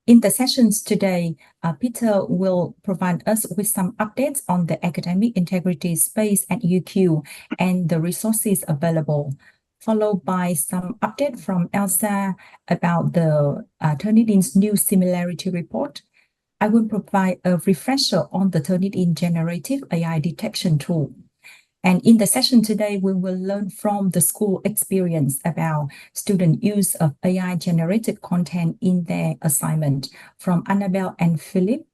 In the sessions today, Peter will provide us with some updates on the academic integrity space at UQ and the resources available, followed by some update from Elsa about the Turnitin's new similarity report. I will provide a refresher on the Turnitin generative AI detection tool. And in the session today, we will learn from the school experience about student use of AI-generated content in their assignment from Annabelle and Philip.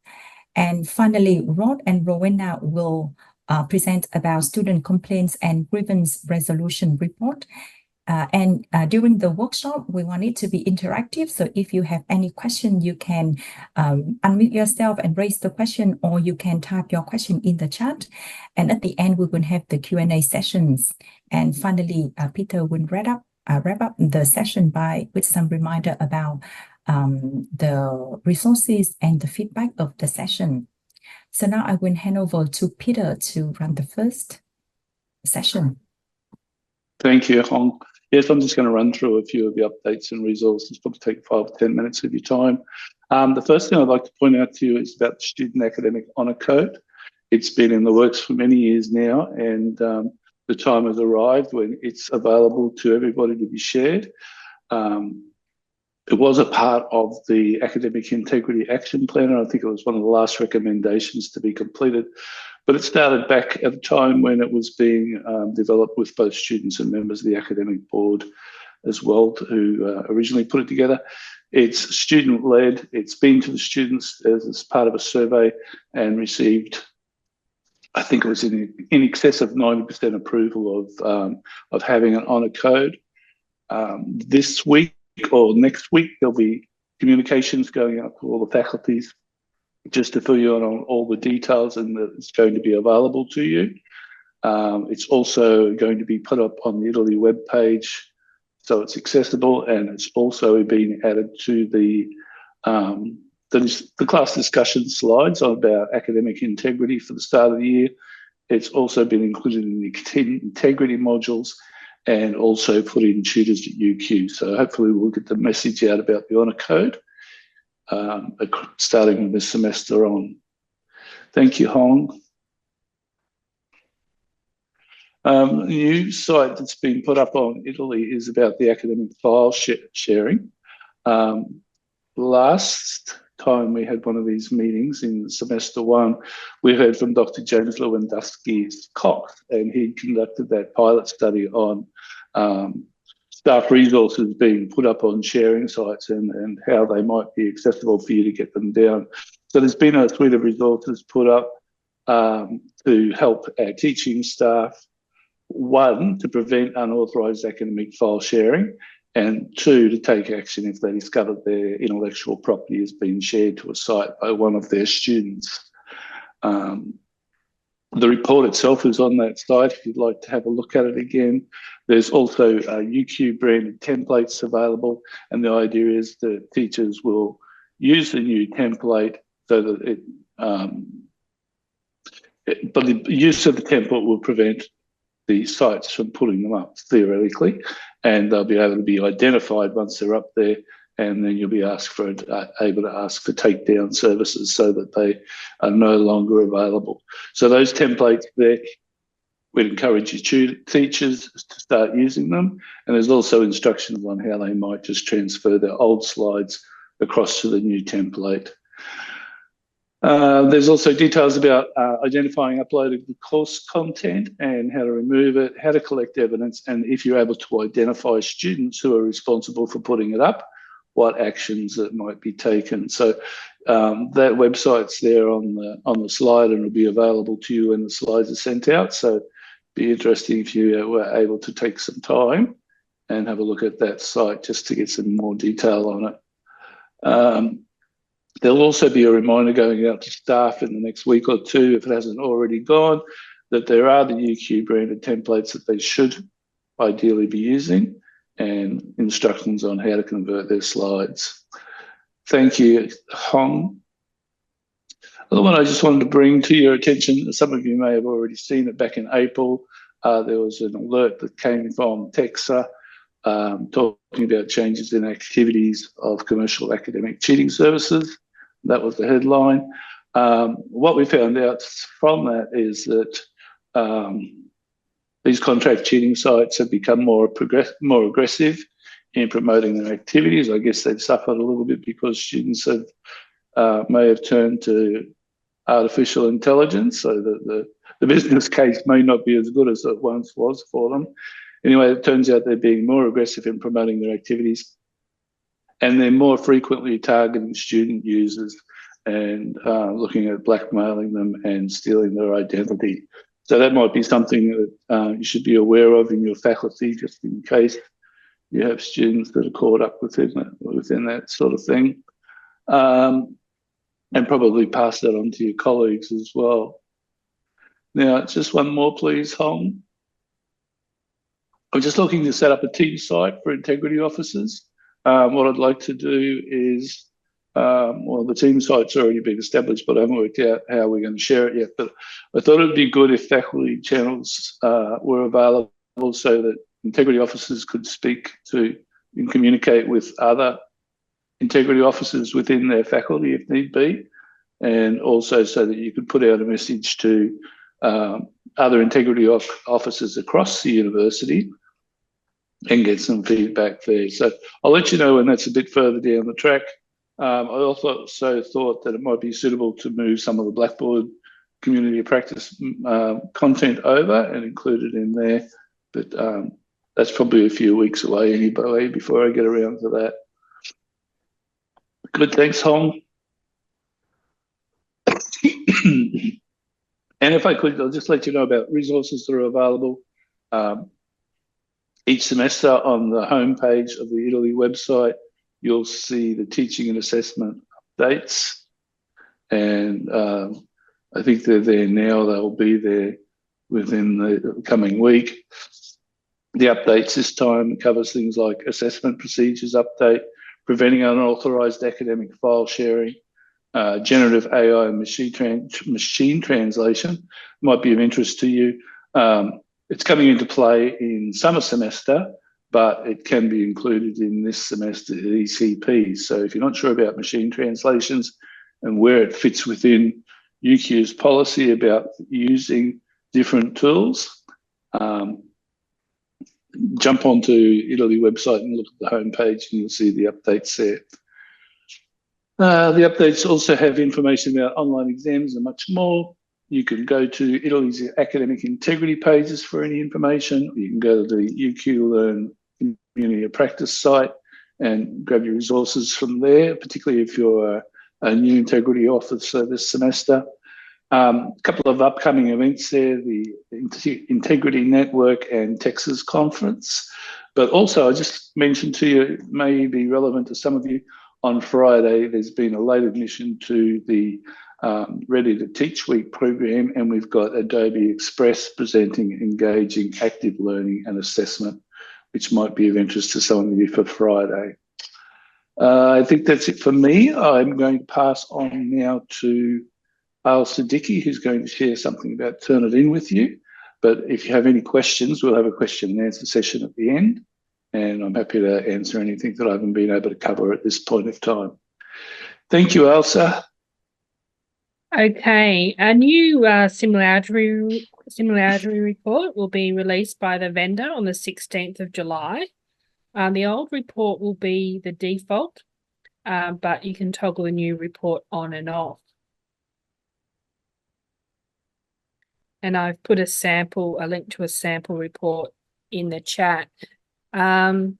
And finally, Rod and Rowena will present about student complaints and grievance resolution report. During the workshop, we want it to be interactive. So if you have any question, you can unmute yourself and raise the question, or you can type your question in the chat. And at the end, we will have the Q&A sessions. And finally, Peter will wrap up the session with some reminder about the resources and the feedback of the session. So now I will hand over to Peter to run the first session. Thank you, Hong. Yes, I'm just going to run through a few of the updates and resources. Probably take 5 to 10 minutes of your time. The first thing I'd like to point out to you is about the Student Academic Honour Code. It's been in the works for many years now, and the time has arrived when it's available to everybody to be shared. It was a part of the Academic Integrity Action Plan, and I think it was one of the last recommendations to be completed. But it started back at a time when it was being developed with both students and members of the academic board as well, who originally put it together. It's student-led. It's been to the students as part of a survey and received, I think it was in excess of 90% approval of having an honour code. This week or next week, there'll be communications going out to all the faculties just to fill you in on all the details, and that it's going to be available to you. It's also going to be put up on the Italy webpage, so it's accessible, and it's also being added to the class discussion slides about academic integrity for the start of the year. It's also been included in the integrity modules and also put in tutors at UQ. So hopefully we'll get the message out about the honour code starting this semester on. Thank you, Hong. The new site that's been put up on Italy is about the academic file sharing. Last time we had one of these meetings in semester 1, we heard from Dr. James Lewandowski-Cox, and he conducted that pilot study on staff resources being put up on sharing sites and how they might be accessible for you to get them down. So there's been a suite of resources put up to help our teaching staff, 1, to prevent unauthorised academic file sharing, and 2, to take action if they discover their intellectual property has been shared to a site by one of their students. The report itself is on that site if you'd like to have a look at it again. There's also UQ branded templates available, and the idea is that teachers will use the new template so that but the use of the template will prevent the sites from pulling them up, theoretically, and they'll be able to be identified once they're up there, and then you'll be able to ask for takedown services so that they are no longer available. So those templates there, we'd encourage your teachers to start using them, and there's also instructions on how they might just transfer their old slides across to the new template. There's also details about identifying uploaded course content and how to remove it, how to collect evidence, and if you're able to identify students who are responsible for putting it up, what actions that might be taken. So that website's there on the slide, and it'll be available to you when the slides are sent out. So it'd be interesting if you were able to take some time and have a look at that site just to get some more detail on it. There'll also be a reminder going out to staff in the next week or 2, if it hasn't already gone, that there are the UQ branded templates that they should ideally be using, and instructions on how to convert their slides. Thank you, Hong. Another one I just wanted to bring to your attention, some of you may have already seen it back in April, there was an alert that came from TEXA talking about changes in activities of commercial academic cheating services. That was the headline. What we found out from that is that these contract cheating sites have become more aggressive in promoting their activities. I guess they've suffered a little bit because students may have turned to artificial intelligence, so that the business case may not be as good as it once was for them. Anyway, it turns out they're being more aggressive in promoting their activities, and they're more frequently targeting student users and looking at blackmailing them and stealing their identity. So that might be something that you should be aware of in your faculty, just in case you have students that are caught up within that sort of thing. And probably pass that on to your colleagues as well. Now, just one more, please, Hong. I'm just looking to set up a team site for integrity officers. What I'd like to do is, well, the team site's already been established, but I haven't worked out how we're going to share it yet. But I thought it'd be good if faculty channels were available so that integrity officers could speak to and communicate with other integrity officers within their faculty if need be, and also so that you could put out a message to other integrity officers across the university and get some feedback there. So I'll let you know when that's a bit further down the track. I also thought that it might be suitable to move some of the Blackboard community of practice content over and include it in there, but that's probably a few weeks away anyway before I get around to that. Good, thanks, Hong. And if I could, I'll just let you know about resources that are available each semester on the homepage of the Italy website. You'll see the teaching and assessment updates, and I think they're there now. They'll be there within the coming week. The updates this time covers things like assessment procedures update, preventing unauthorized academic file sharing, generative AI and machine translation might be of interest to you. It's coming into play in summer semester, but it can be included in this semester ECP. So if you're not sure about machine translations and where it fits within UQ's policy about using different tools, jump onto Italy website and look at the homepage and you'll see the updates there. The updates also have information about online exams and much more. You can go to Italy's academic integrity pages for any information. You can go to the UQ Learn Community of Practice site and grab your resources from there, particularly if you're a new integrity officer this semester. A couple of upcoming events there, the Integrity Network and Texas Conference. But also, I just mentioned to you, it may be relevant to some of you, on Friday, there's been a late admission to the Ready to Teach Week program, and we've got Adobe Express presenting Engaging Active Learning and Assessment, which might be of interest to some of you for Friday. I think that's it for me. I'm going to pass on now to Al Siddiqui, who's going to share something about Turnitin with you. But if you have any questions, we'll have a question and answer session at the end. And I'm happy to answer anything that I haven't been able to cover at this point of time. Thank you, Elsa. Okay, a new similarity report will be released by the vendor on the 16th of July. The old report will be the default, but you can toggle the new report on and off. And I've put a link to a sample report in the chat. So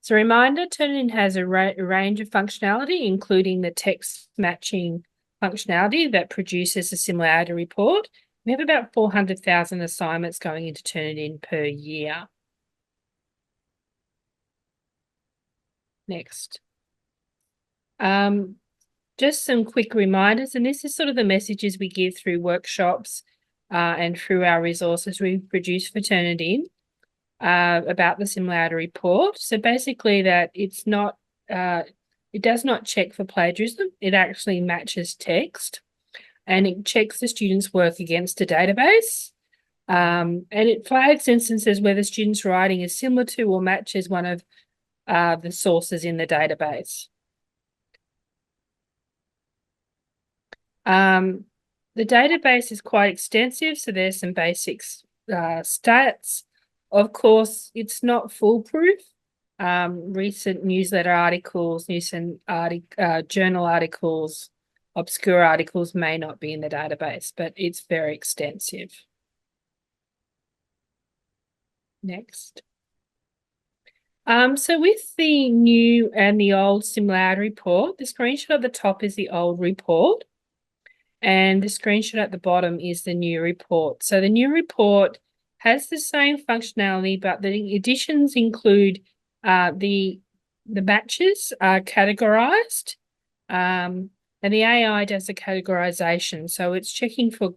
a reminder, Turnitin has a range of functionality, including the text matching functionality that produces a similarity report. We have about 400,000 assignments going into Turnitin per year. Next. Just some quick reminders, and this is sort of the messages we give through workshops and through our resources we produce for Turnitin. About the similarity report. So basically that it's not, it does not check for plagiarism. It actually matches text and it checks the student's work against a database. And it flags instances where the student's writing is similar to or matches one of the sources in the database. The database is quite extensive, so there's some basics stats. Of course, it's not foolproof. Recent newsletter articles, journal articles, obscure articles may not be in the database, but it's very extensive. Next. So with the new and the old similarity report, the screenshot at the top is the old report, and the screenshot at the bottom is the new report. So the new report has the same functionality, but the additions include the matches are categorized, and the AI does the categorization. So it's checking for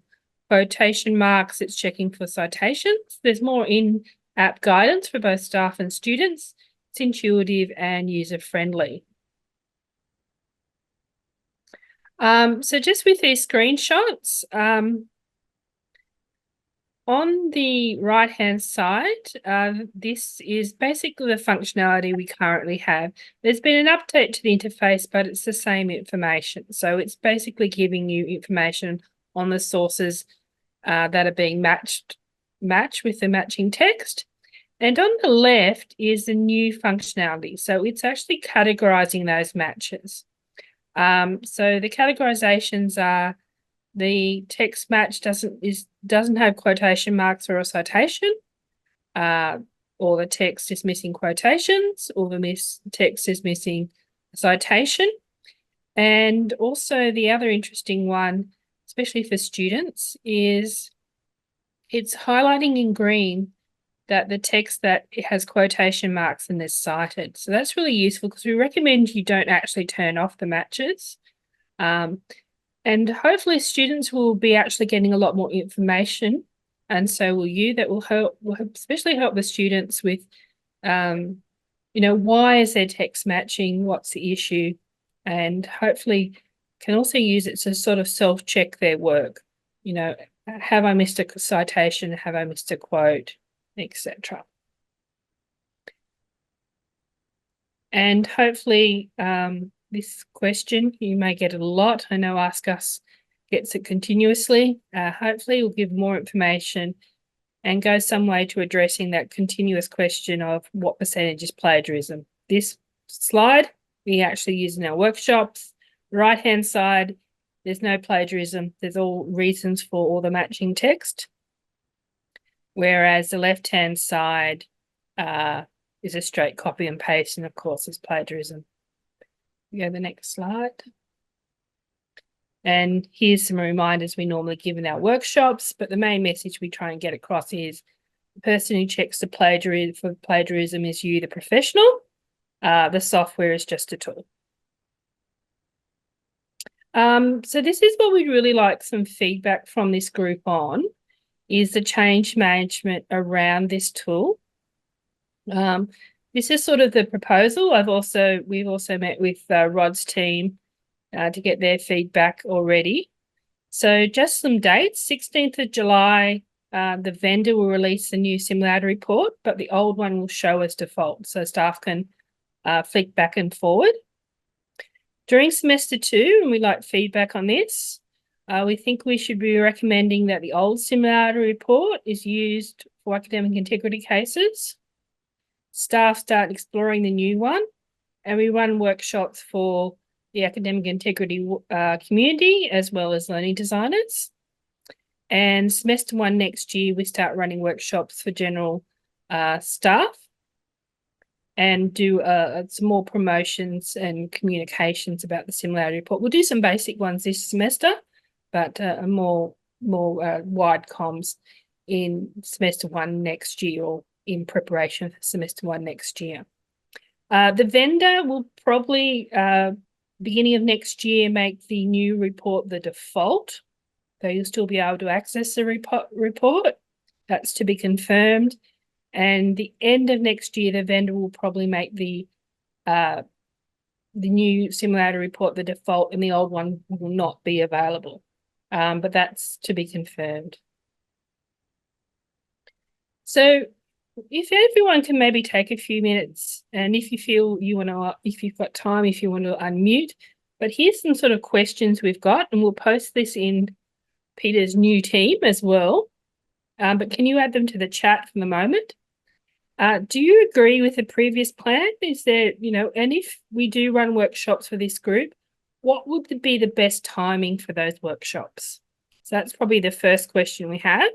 quotation marks, it's checking for citations. There's more in-app guidance for both staff and students. It's intuitive and user-friendly. So just with these screenshots, on the right-hand side, this is basically the functionality we currently have. There's been an update to the interface, but it's the same information. So it's basically giving you information on the sources that are being matched with the matching text. And on the left is the new functionality. So it's actually categorizing those matches. So the categorizations are the text match doesn't have quotation marks or a citation, or the text is missing quotations, or the text is missing a citation. And also the other interesting one, especially for students, is it's highlighting in green that the text that it has quotation marks and is cited. So that's really useful because we recommend you don't actually turn off the matches. And hopefully students will be actually getting a lot more information, and so will you. That will especially help the students with, why is their text matching? What's the issue? And hopefully can also use it to sort of self-check their work. Have I missed a citation? Have I missed a quote, etc. And hopefully this question, you may get it a lot. I know Ask Us gets it continuously. Hopefully we'll give more information and go some way to addressing that continuous question of what percentage is plagiarism. This slide we actually use in our workshops. Right-hand side, there's no plagiarism. There's all reasons for all the matching text. Whereas the left-hand side is a straight copy and paste, and of course is plagiarism. We go to the next slide. And here's some reminders we normally give in our workshops, but the main message we try and get across is the person who checks the plagiarism is you, the professional. The software is just a tool. So this is what we'd really like some feedback from this group on, is the change management around this tool. This is sort of the proposal. We've also met with Rod's team to get their feedback already. So just some dates: 16th of July, the vendor will release a new similarity report, but the old one will show as default, so staff can flick back and forward. During semester 2, and we'd like feedback on this, we think we should be recommending that the old similarity report is used for academic integrity cases. Staff start exploring the new one, and we run workshops for the academic integrity community as well as learning designers. And semester 1 next year, we start running workshops for general staff and do some more promotions and communications about the similarity report. We'll do some basic ones this semester, but more wide comms in semester 1 next year, or in preparation for semester 1 next year. The vendor will probably, beginning of next year, make the new report the default. So you'll still be able to access the report. That's to be confirmed. And the end of next year, the vendor will probably make the new similarity report the default, and the old one will not be available. But that's to be confirmed. So if everyone can maybe take a few minutes, and if you feel you want to, if you've got time, if you want to unmute, but here's some sort of questions we've got, and we'll post this in Peter's new team as well. But can you add them to the chat for the moment? Do you agree with the previous plan? Is there, and if we do run workshops for this group, what would be the best timing for those workshops? So that's probably the first question we have.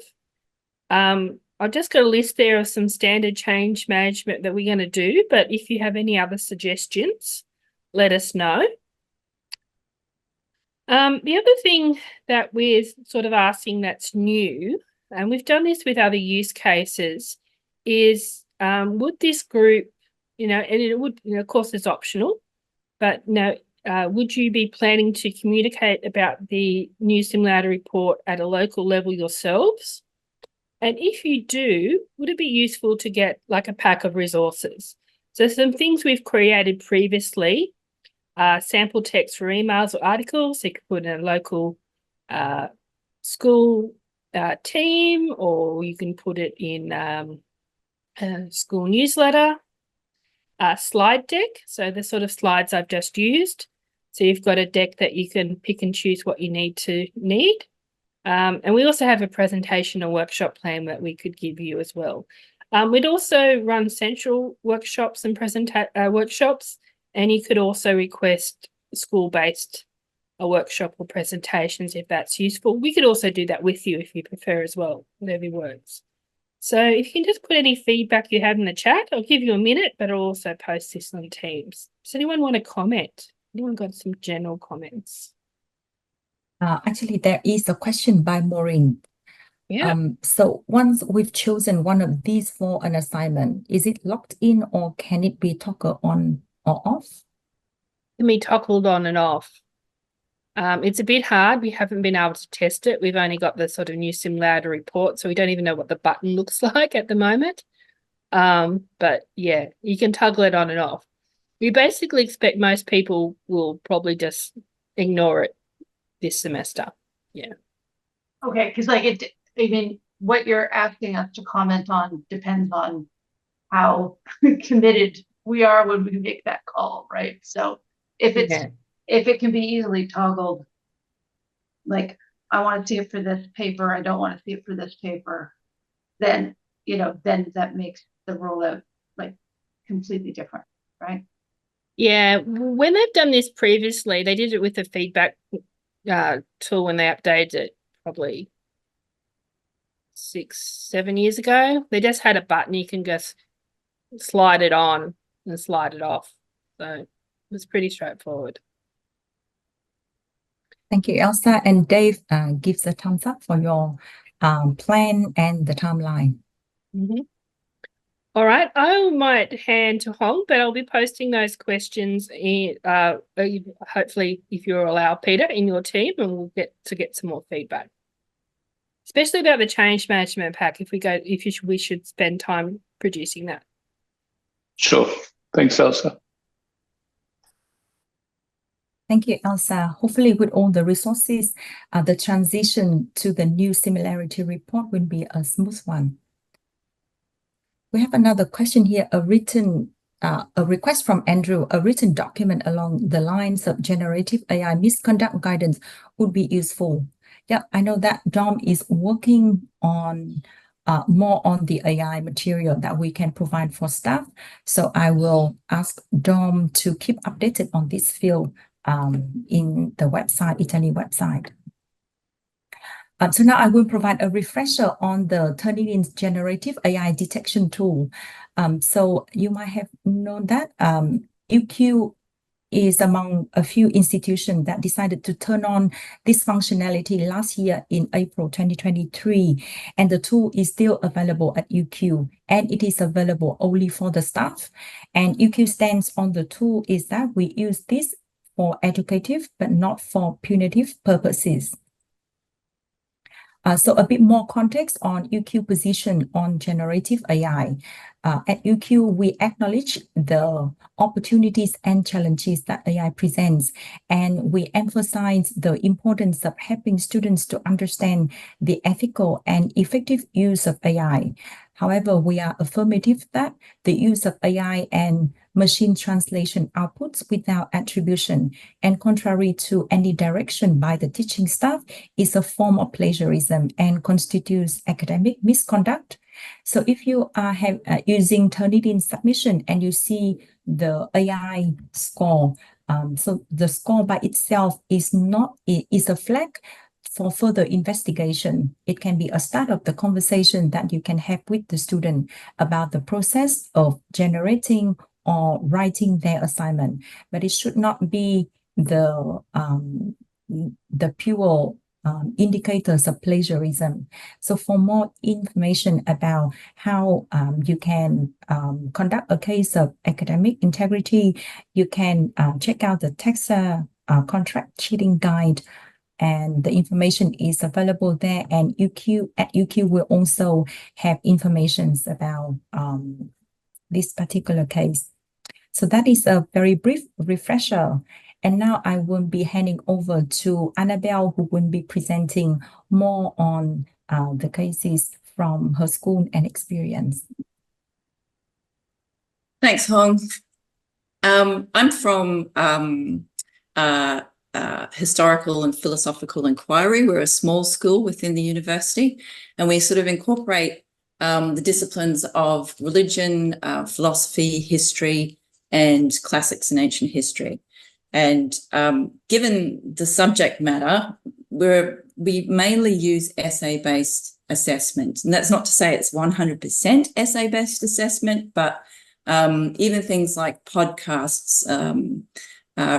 I've just got a list there of some standard change management that we're going to do, but if you have any other suggestions, let us know. The other thing that we're sort of asking that's new, and we've done this with other use cases, is would this group, and it would, of course it's optional, but would you be planning to communicate about the new Similarity report at a local level yourselves? And if you do, would it be useful to get like a pack of resources? So some things we've created previously, sample text for emails or articles. So you could put in a local school team, or you can put it in a school newsletter, slide deck. So the sort of slides I've just used. So you've got a deck that you can pick and choose what you need. And we also have a presentation or workshop plan that we could give you as well. We'd also run central workshops and workshops, and you could also request school-based workshop or presentations if that's useful. We could also do that with you if you prefer as well, whatever works. So if you can just put any feedback you have in the chat, I'll give you a minute, but I'll also post this on Teams. Does anyone want to comment? Anyone got some general comments? Actually, there is a question by Maureen. Yeah. So once we've chosen one of these for an assignment, is it locked in or can it be toggled on or off? It can be toggled on and off. It's a bit hard. We haven't been able to test it. We've only got the sort of new Similarity report, so we don't even know what the button looks like at the moment. But yeah, you can toggle it on and off. We basically expect most people will probably just ignore it this semester. Yeah. Okay, because what you're asking us to comment on depends on how committed we are when we make that call, right? So if it can be easily toggled, like I want to see it for this paper, I don't want to see it for this paper, then that makes the rollout like completely different, right? Yeah, when they've done this previously, they did it with the feedback tool when they updated it probably 6-7 years ago. They just had a button you can just slide it on and slide it off. So it was pretty straightforward. Thank you, Elsa. And Dave gives a thumbs up for your plan and the timeline. Mm-hmm. All right, I might hand to Hong, but I'll be posting those questions in, hopefully, if you allow, Peter, in your team, and we'll get some more feedback, especially about the change management pack. We should spend time producing that. Sure. Thanks, Elsa. Thank you, Elsa. Hopefully, with all the resources, the transition to the new Similarity report will be a smooth one. We have another question here, a request from Andrew, a written document along the lines of generative AI misconduct guidance would be useful. Yeah, I know that Dom is working on more on the AI material that we can provide for staff. So I will ask Dom to keep updated on this field in the website, Italy website. So now I will provide a refresher on the Turnitin generative AI detection tool. So you might have known that UQ is among a few institutions that decided to turn on this functionality last year in April 2023. And the tool is still available at UQ, and it is available only for the staff. And UQ stance on the tool is that we use this for educative, but not for punitive purposes. So a bit more context on UQ position on generative AI. At UQ, we acknowledge the opportunities and challenges that AI presents, and we emphasize the importance of helping students to understand the ethical and effective use of AI. However, we are affirmative that the use of AI and machine translation outputs without attribution and contrary to any direction by the teaching staff is a form of plagiarism and constitutes academic misconduct. So if you are using Turnitin submission and you see the AI score, so the score by itself is a flag for further investigation. It can be a start of the conversation that you can have with the student about the process of generating or writing their assignment, but it should not be the pure indicators of plagiarism. So for more information about how you can conduct a case of academic integrity, you can check out the TEXA contract cheating guide, and the information is available there. And UQ will also have information about this particular case. So that is a very brief refresher. And now I will be handing over to Annabelle, who will be presenting more on the cases from her school and experience. Thanks, Hong. I'm from Historical and Philosophical Inquiry. We're a small school within the university, and we sort of incorporate the disciplines of religion, philosophy, history, and classics and ancient history. And given the subject matter, we mainly use essay-based assessment. And that's not to say it's 100% essay-based assessment, but even things like podcasts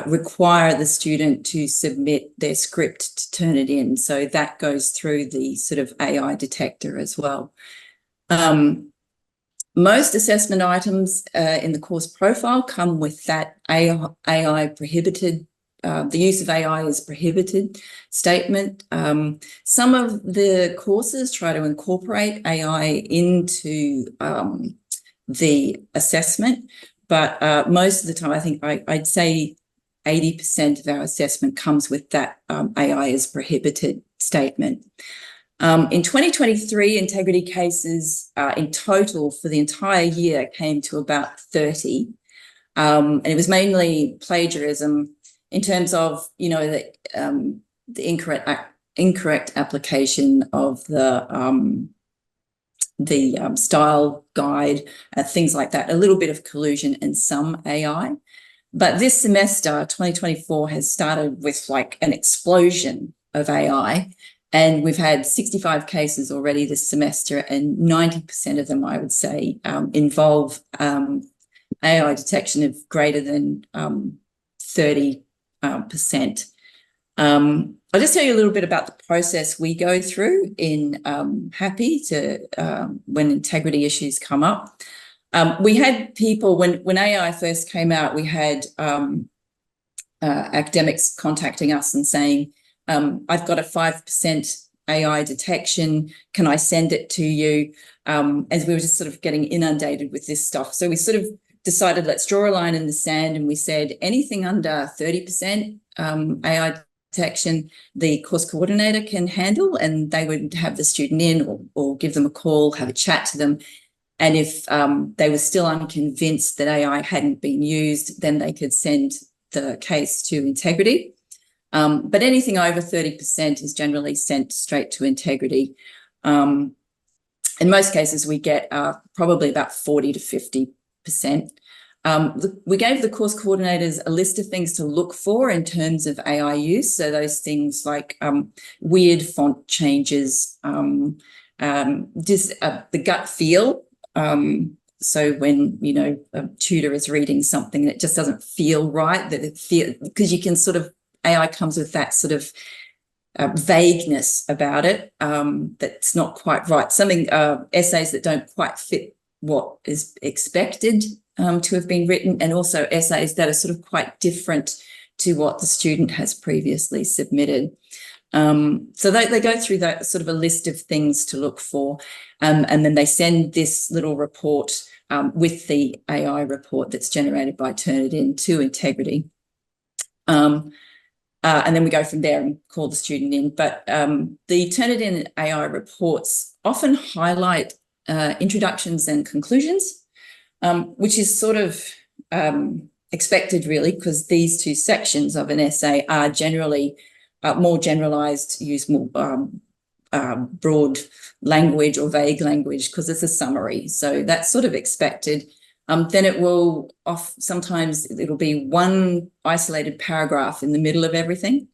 require the student to submit their script to turn it in. So that goes through the sort of AI detector as well. Most assessment items in the course profile come with that AI prohibited, the use of AI is prohibited statement. Some of the courses try to incorporate AI into the assessment, but most of the time, I think I'd say 80% of our assessment comes with that AI is prohibited statement. In 2023, integrity cases in total for the entire year came to about 30. And it was mainly plagiarism in terms of, you know, the incorrect application of the style guide, things like that, a little bit of collusion and some AI. But this semester, 2024, has started with like an explosion of AI. And we've had 65 cases already this semester, and 90% of them, I would say, involve AI detection of greater than 30%. I'll just tell you a little bit about the process we go through in Happy when integrity issues come up. We had people, when AI first came out, we had academics contacting us and saying, I've got a 5% AI detection. Can I send it to you? As we were just sort of getting inundated with this stuff. So we sort of decided, let's draw a line in the sand. And we said anything under 30% AI detection, the course coordinator can handle, and they would have the student in or give them a call, have a chat to them. And if they were still unconvinced that AI hadn't been used, then they could send the case to integrity. But anything over 30% is generally sent straight to integrity. In most cases, we get probably about 40 to 50%. We gave the course coordinators a list of things to look for in terms of AI use. So those things like weird font changes, just the gut feel. So when, you know, a tutor is reading something that just doesn't feel right, because you can sort of, AI comes with that sort of vagueness about it that's not quite right. Essays that don't quite fit what is expected to have been written, and also essays that are sort of quite different to what the student has previously submitted. So they go through that sort of a list of things to look for, and then they send this little report with the AI report that's generated by Turnitin to integrity. And then we go from there and call the student in. But the Turnitin AI reports often highlight introductions and conclusions, which is sort of expected really, because these two sections of an essay are generally more generalized, use more broad language or vague language because it's a summary. So that's sort of expected. Then it will sometimes it'll be one isolated paragraph in the middle of everything,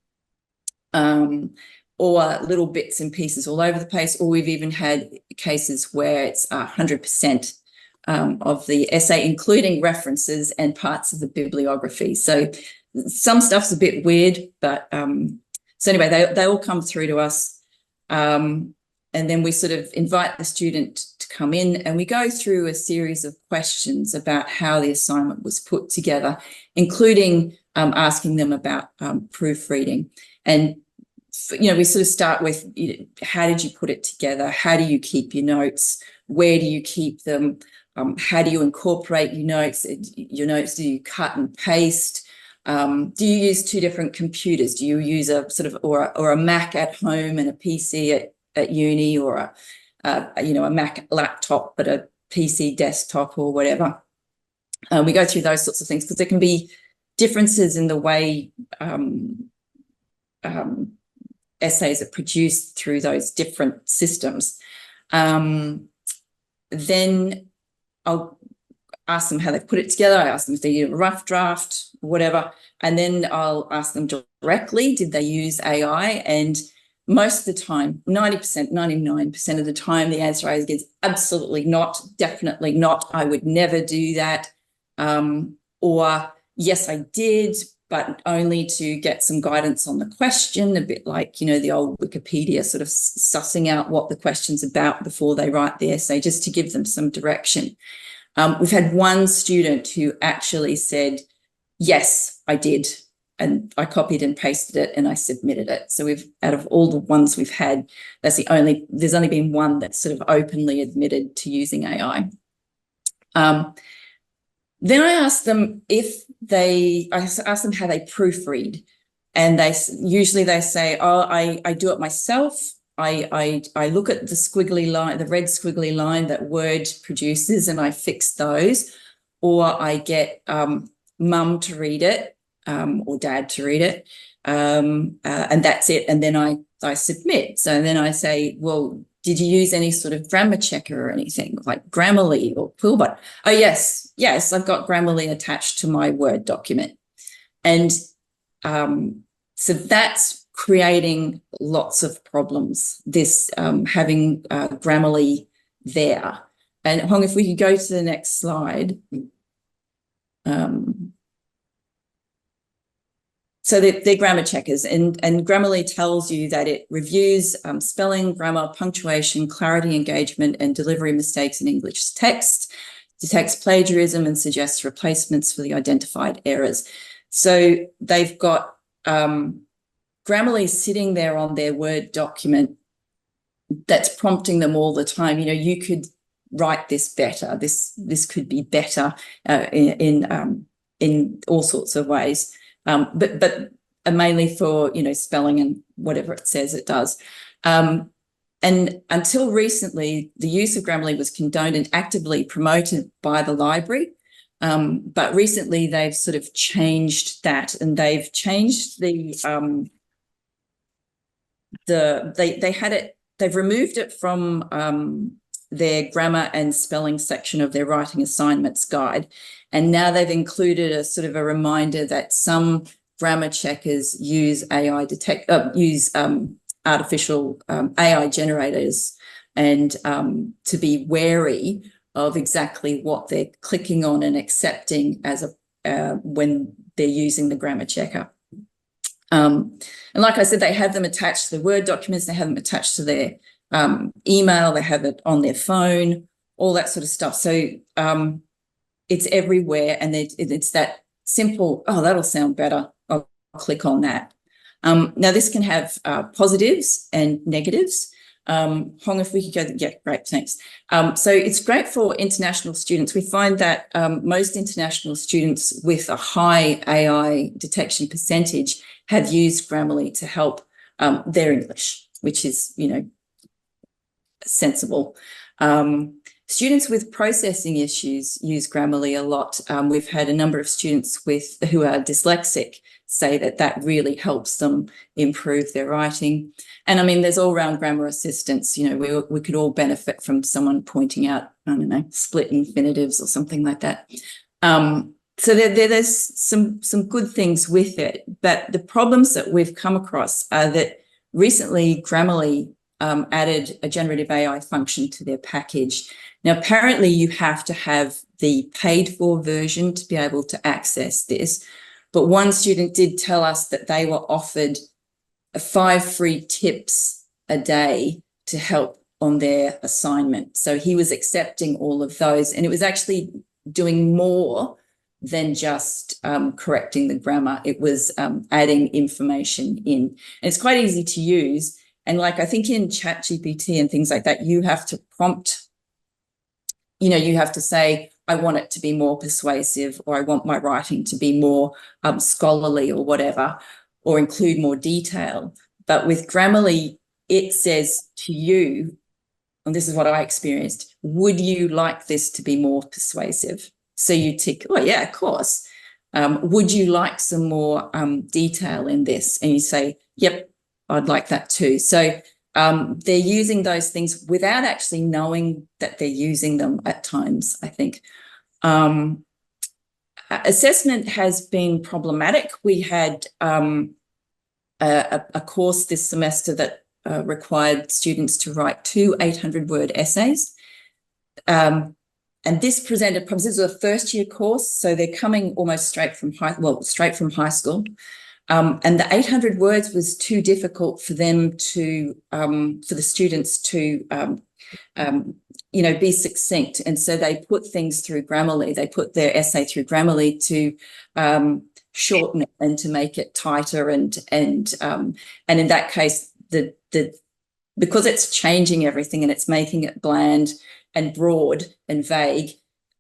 or little bits and pieces all over the place, or we've even had cases where it's 100% of the essay, including references and parts of the bibliography. So some stuff's a bit weird, but so anyway, they all come through to us. And then we sort of invite the student to come in and we go through a series of questions about how the assignment was put together, including asking them about proofreading. And, you know, we sort of start with, you know, how did you put it together? How do you keep your notes? Where do you keep them? How do you incorporate your notes? Do you cut and paste? Do you use two different computers? Do you use a sort of, or a Mac at home and a PC at uni, or a Mac laptop but a PC desktop or whatever? We go through those sorts of things because there can be differences in the way essays are produced through those different systems. Then I'll ask them how they've put it together. I ask them if they use a rough draft, whatever. And then I'll ask them directly, did they use AI? And most of the time, 90%, 99% of the time, the answer is absolutely not, definitely not. I would never do that. Or yes, I did, but only to get some guidance on the question, a bit like, you know, the old Wikipedia, sort of sussing out what the question's about before they write the essay, just to give them some direction. We've had one student who actually said, yes, I did. And I copied and pasted it and I submitted it. So out of all the ones we've had, there's only been one that's sort of openly admitted to using AI. Then I asked them I asked them how they proofread, and usually they say, oh, I do it myself. I look at the squiggly line, the red squiggly line that Word produces, and I fix those, or I get mum to read it, or dad to read it, and that's it. And then I submit. So then I say, well, did you use any sort of grammar checker or anything like Grammarly or Quillbot? Oh, yes, I've got Grammarly attached to my Word document. And so that's creating lots of problems, this having Grammarly there. And Hong, if we could go to the next slide. So they're grammar checkers, and Grammarly tells you that it reviews spelling, grammar, punctuation, clarity, engagement, and delivery mistakes in English text, detects plagiarism, and suggests replacements for the identified errors. So they've got Grammarly sitting there on their Word document that's prompting them all the time. You know, you could write this better. This could be better in all sorts of ways. But mainly for, you know, spelling and whatever it says it does. And until recently, the use of Grammarly was condoned and actively promoted by the library. But recently they've sort of changed that, and they've changed they've removed it from their grammar and spelling section of their writing assignments guide. And now they've included a sort of a reminder that some grammar checkers use artificial AI generators, and to be wary of exactly what they're clicking on and accepting as when they're using the grammar checker. And like I said, they have them attached to the Word documents, they have them attached to their email, they have it on their phone, all that sort of stuff. So it's everywhere, and it's that simple, oh, that'll sound better, I'll click on that. Now this can have positives and negatives. Hong, if we could go, yeah, great, thanks. So it's great for international students. We find that most international students with a high AI detection percentage have used Grammarly to help their English, which is, you know, sensible. Students with processing issues use Grammarly a lot. We've had a number of students who are dyslexic say that that really helps them improve their writing. And I mean, there's all-round grammar assistance. You know, we could all benefit from someone pointing out, I don't know, split infinitives or something like that. So there's some good things with it, but the problems that we've come across are that recently Grammarly added a generative AI function to their package. Now, apparently you have to have the paid-for version to be able to access this, but one student did tell us that they were offered 5 free tips a day to help on their assignment. So he was accepting all of those, and it was actually doing more than just correcting the grammar. It was adding information in. And it's quite easy to use. And like, I think in ChatGPT and things like that, you have to prompt, you know, you have to say, I want it to be more persuasive, or I want my writing to be more scholarly or whatever, or include more detail. But with Grammarly, it says to you, and this is what I experienced, would you like this to be more persuasive? So you tick, oh yeah, of course. Would you like some more detail in this? And you say, yep, I'd like that too. So they're using those things without actually knowing that they're using them at times, I think. Assessment has been problematic. We had a course this semester that required students to write 2 800-word essays. And this presented problems. This is a first-year course, so they're coming almost straight from high school. And the 800 words was too difficult for them to, for the students to, you know, be succinct. And so they put things through Grammarly. They put their essay through Grammarly to shorten it and to make it tighter. And in that case, because it's changing everything and it's making it bland and broad and vague,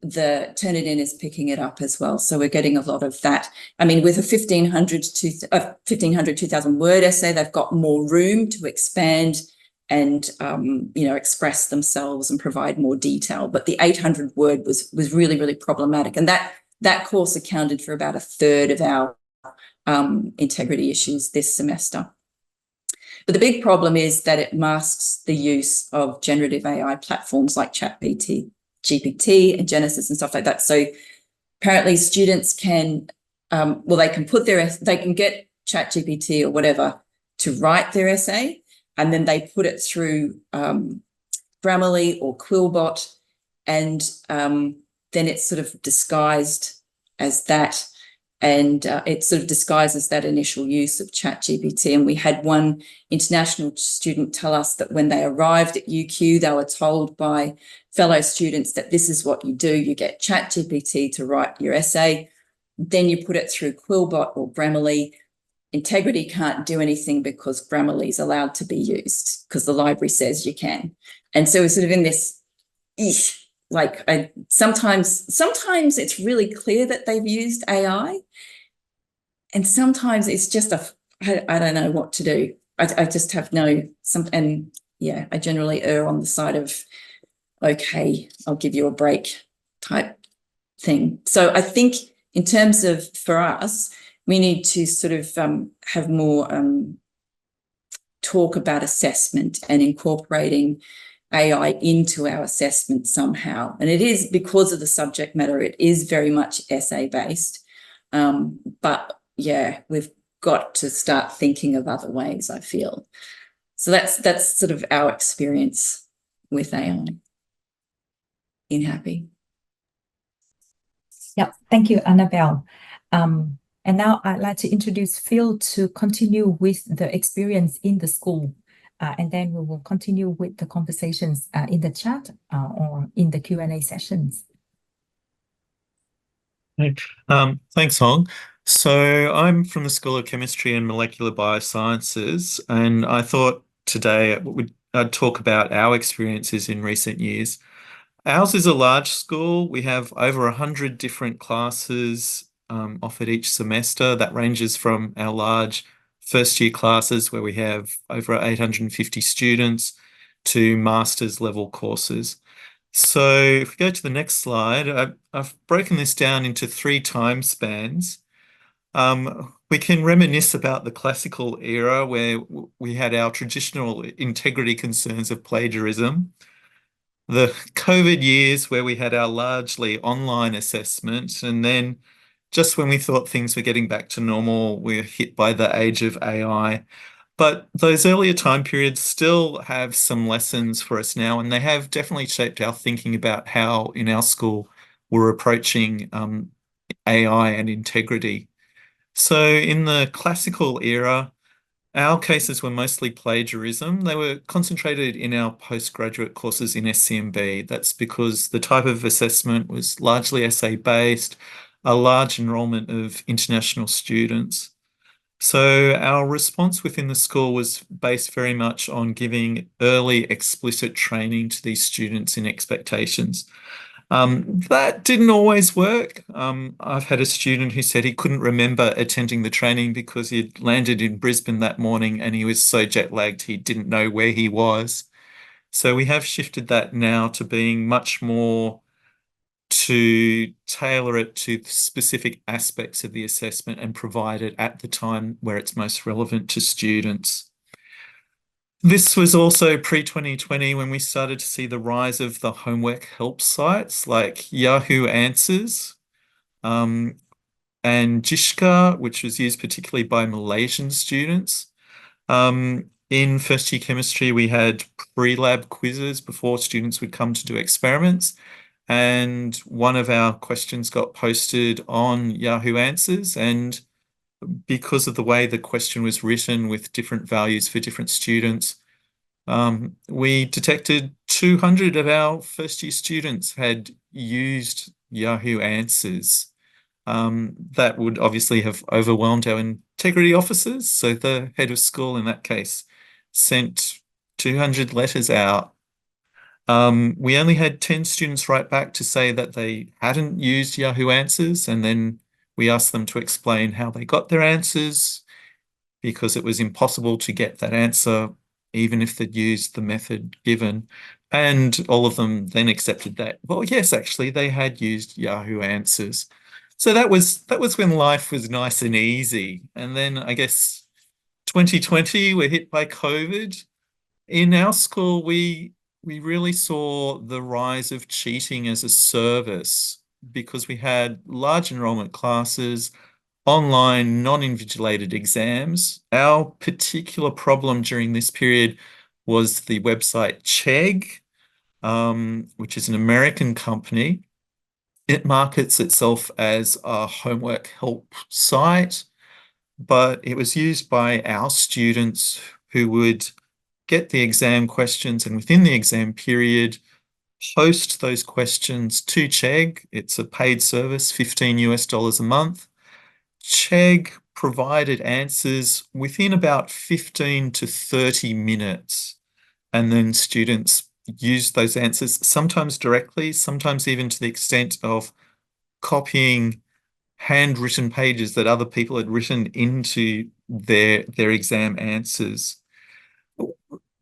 the Turnitin is picking it up as well. So we're getting a lot of that. I mean, with a 2,000 word essay, they've got more room to expand and, you know, express themselves and provide more detail. But the 800 word was really, really problematic. And that course accounted for about 1/3 of our integrity issues this semester. But the big problem is that it masks the use of generative AI platforms like ChatGPT and Genesis and stuff like that. So apparently students can, they can they can get ChatGPT or whatever to write their essay, and then they put it through Grammarly or Quillbot, and then it's sort of disguised as that. And it sort of disguises that initial use of ChatGPT. And we had one international student tell us that when they arrived at UQ, they were told by fellow students that this is what you do. You get ChatGPT to write your essay, then you put it through Quillbot or Grammarly. Integrity can't do anything because Grammarly is allowed to be used because the library says you can. And so we're sort of in this, sometimes it's really clear that they've used AI, and sometimes it's just I don't know what to do. I just have I generally err on the side of, okay, I'll give you a break type thing. So I think in terms of, for us, we need to sort of have more talk about assessment and incorporating AI into our assessment somehow. And it is, because of the subject matter, it is very much essay-based. But yeah, we've got to start thinking of other ways, I feel. So that's sort of our experience with AI in Happy. Yeah, thank you, Annabelle. And now I'd like to introduce Phil to continue with the experience in the school. And then we will continue with the conversations in the chat or in the Q&A sessions. Thanks, Hong. So I'm from the School of Chemistry and Molecular Biosciences, and I thought today I'd talk about our experiences in recent years. Ours is a large school. We have over 100 different classes offered each semester. That ranges from our large first-year classes where we have over 850 students to master's level courses. So if we go to the next slide, I've broken this down into 3 time spans. We can reminisce about the classical era where we had our traditional integrity concerns of plagiarism. The COVID years where we had our largely online assessment, and then just when we thought things were getting back to normal, we were hit by the age of AI. But those earlier time periods still have some lessons for us now, and they have definitely shaped our thinking about how in our school we're approaching AI and integrity. So in the classical era, our cases were mostly plagiarism. They were concentrated in our postgraduate courses in SCMB. That's because the type of assessment was largely essay-based, a large enrolment of international students. So our response within the school was based very much on giving early explicit training to these students in expectations. That didn't always work. I've had a student who said he couldn't remember attending the training because he'd landed in Brisbane that morning and he was so jet lagged he didn't know where he was. So we have shifted that now to being much more to tailor it to specific aspects of the assessment and provide it at the time where it's most relevant to students. This was also pre-2020 when we started to see the rise of the homework help sites like Yahoo Answers and Jishka, which was used particularly by Malaysian students. In first year chemistry, we had pre-lab quizzes before students would come to do experiments. And one of our questions got posted on Yahoo Answers, and because of the way the question was written with different values for different students, we detected 200 of our first year students had used Yahoo Answers. That would obviously have overwhelmed our integrity officers. So the head of school in that case sent 200 letters out. We only had 10 students write back to say that they hadn't used Yahoo Answers, and then we asked them to explain how they got their answers because it was impossible to get that answer even if they'd used the method given. And all of them then accepted that, well, yes, actually, they had used Yahoo Answers. So that was when life was nice and easy. And then I guess 2020, we're hit by COVID. In our school, we really saw the rise of cheating as a service because we had large enrollment classes, online non-invigilated exams. Our particular problem during this period was the website Chegg, which is an American company. It markets itself as a homework help site, but it was used by our students who would get the exam questions and within the exam period, post those questions to Chegg. It's a paid service, $15 US a month. Chegg provided answers within about 15 to 30 minutes. And then students used those answers, sometimes directly, sometimes even to the extent of copying handwritten pages that other people had written into their exam answers.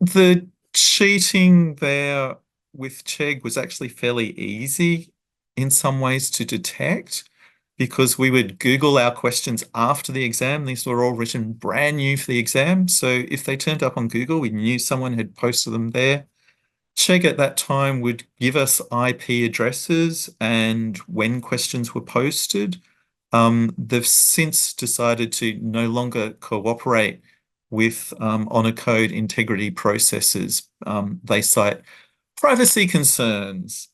The cheating there with Chegg was actually fairly easy in some ways to detect because we would Google our questions after the exam. These were all written brand new for the exam. So if they turned up on Google, we knew someone had posted them there. Chegg at that time would give us IP addresses and when questions were posted. They've since decided to no longer cooperate with Honour Code integrity processes. They cite privacy concerns.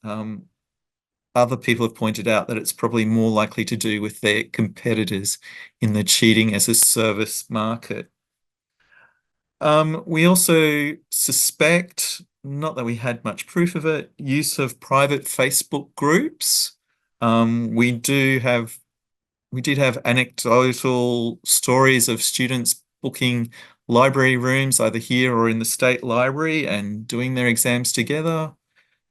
Other people have pointed out that it's probably more likely to do with their competitors in the cheating as a service market. We also suspect, not that we had much proof of it, use of private Facebook groups. We did have anecdotal stories of students booking library rooms either here or in the state library and doing their exams together.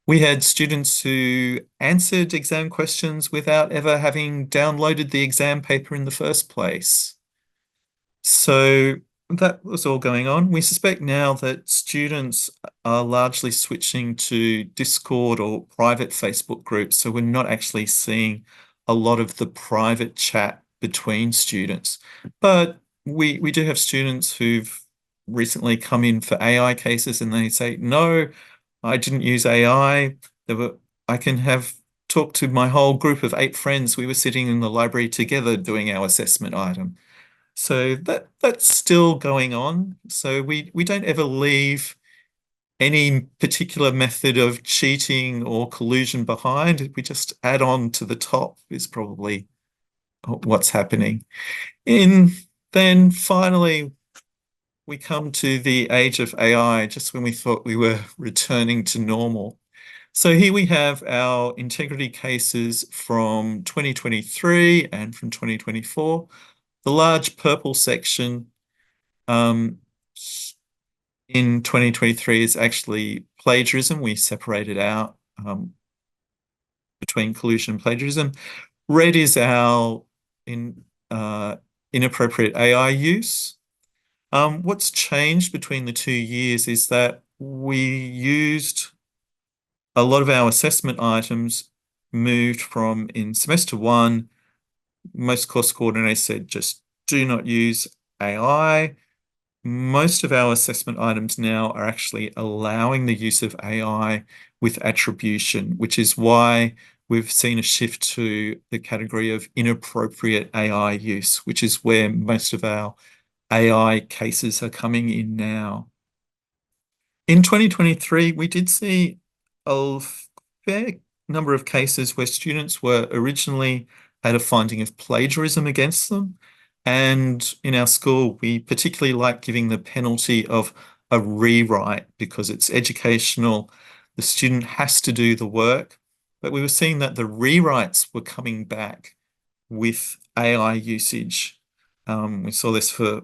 We had students who answered exam questions without ever having downloaded the exam paper in the first place. So that was all going on. We suspect now that students are largely switching to Discord or private Facebook groups, so we're not actually seeing a lot of the private chat between students. But we do have students who've recently come in for AI cases and they say, no, I didn't use AI. I can have talked to my whole group of 8 friends. We were sitting in the library together doing our assessment item. So that's still going on. So we don't ever leave any particular method of cheating or collusion behind. We just add on to the top is probably what's happening. Then finally, we come to the age of AI, just when we thought we were returning to normal. So here we have our integrity cases from 2023 and from 2024. The large purple section in 2023 is actually plagiarism. We separated out between collusion and plagiarism. Red is our inappropriate AI use. What's changed between the 2 years is that we used a lot of our assessment items moved from in semester 1, most course coordinators said just do not use AI. Most of our assessment items now are actually allowing the use of AI with attribution, which is why we've seen a shift to the category of inappropriate AI use, which is where most of our AI cases are coming in now. In 2023, we did see a fair number of cases where students were originally had a finding of plagiarism against them. And in our school, we particularly like giving the penalty of a rewrite because it's educational. The student has to do the work. But we were seeing that the rewrites were coming back with AI usage. We saw this for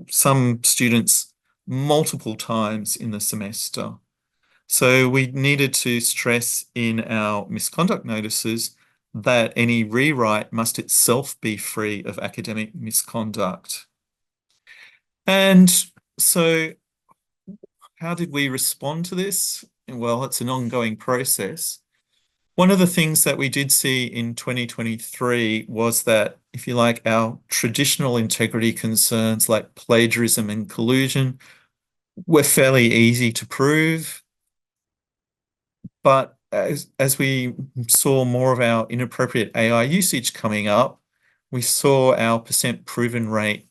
some students multiple times in the semester. So we needed to stress in our misconduct notices that any rewrite must itself be free of academic misconduct. And so how did we respond to this? Well, it's an ongoing process. One of the things that we did see in 2023 was that, if you like, our traditional integrity concerns like plagiarism and collusion were fairly easy to prove. But as we saw more of our inappropriate AI usage coming up, we saw our percent proven rate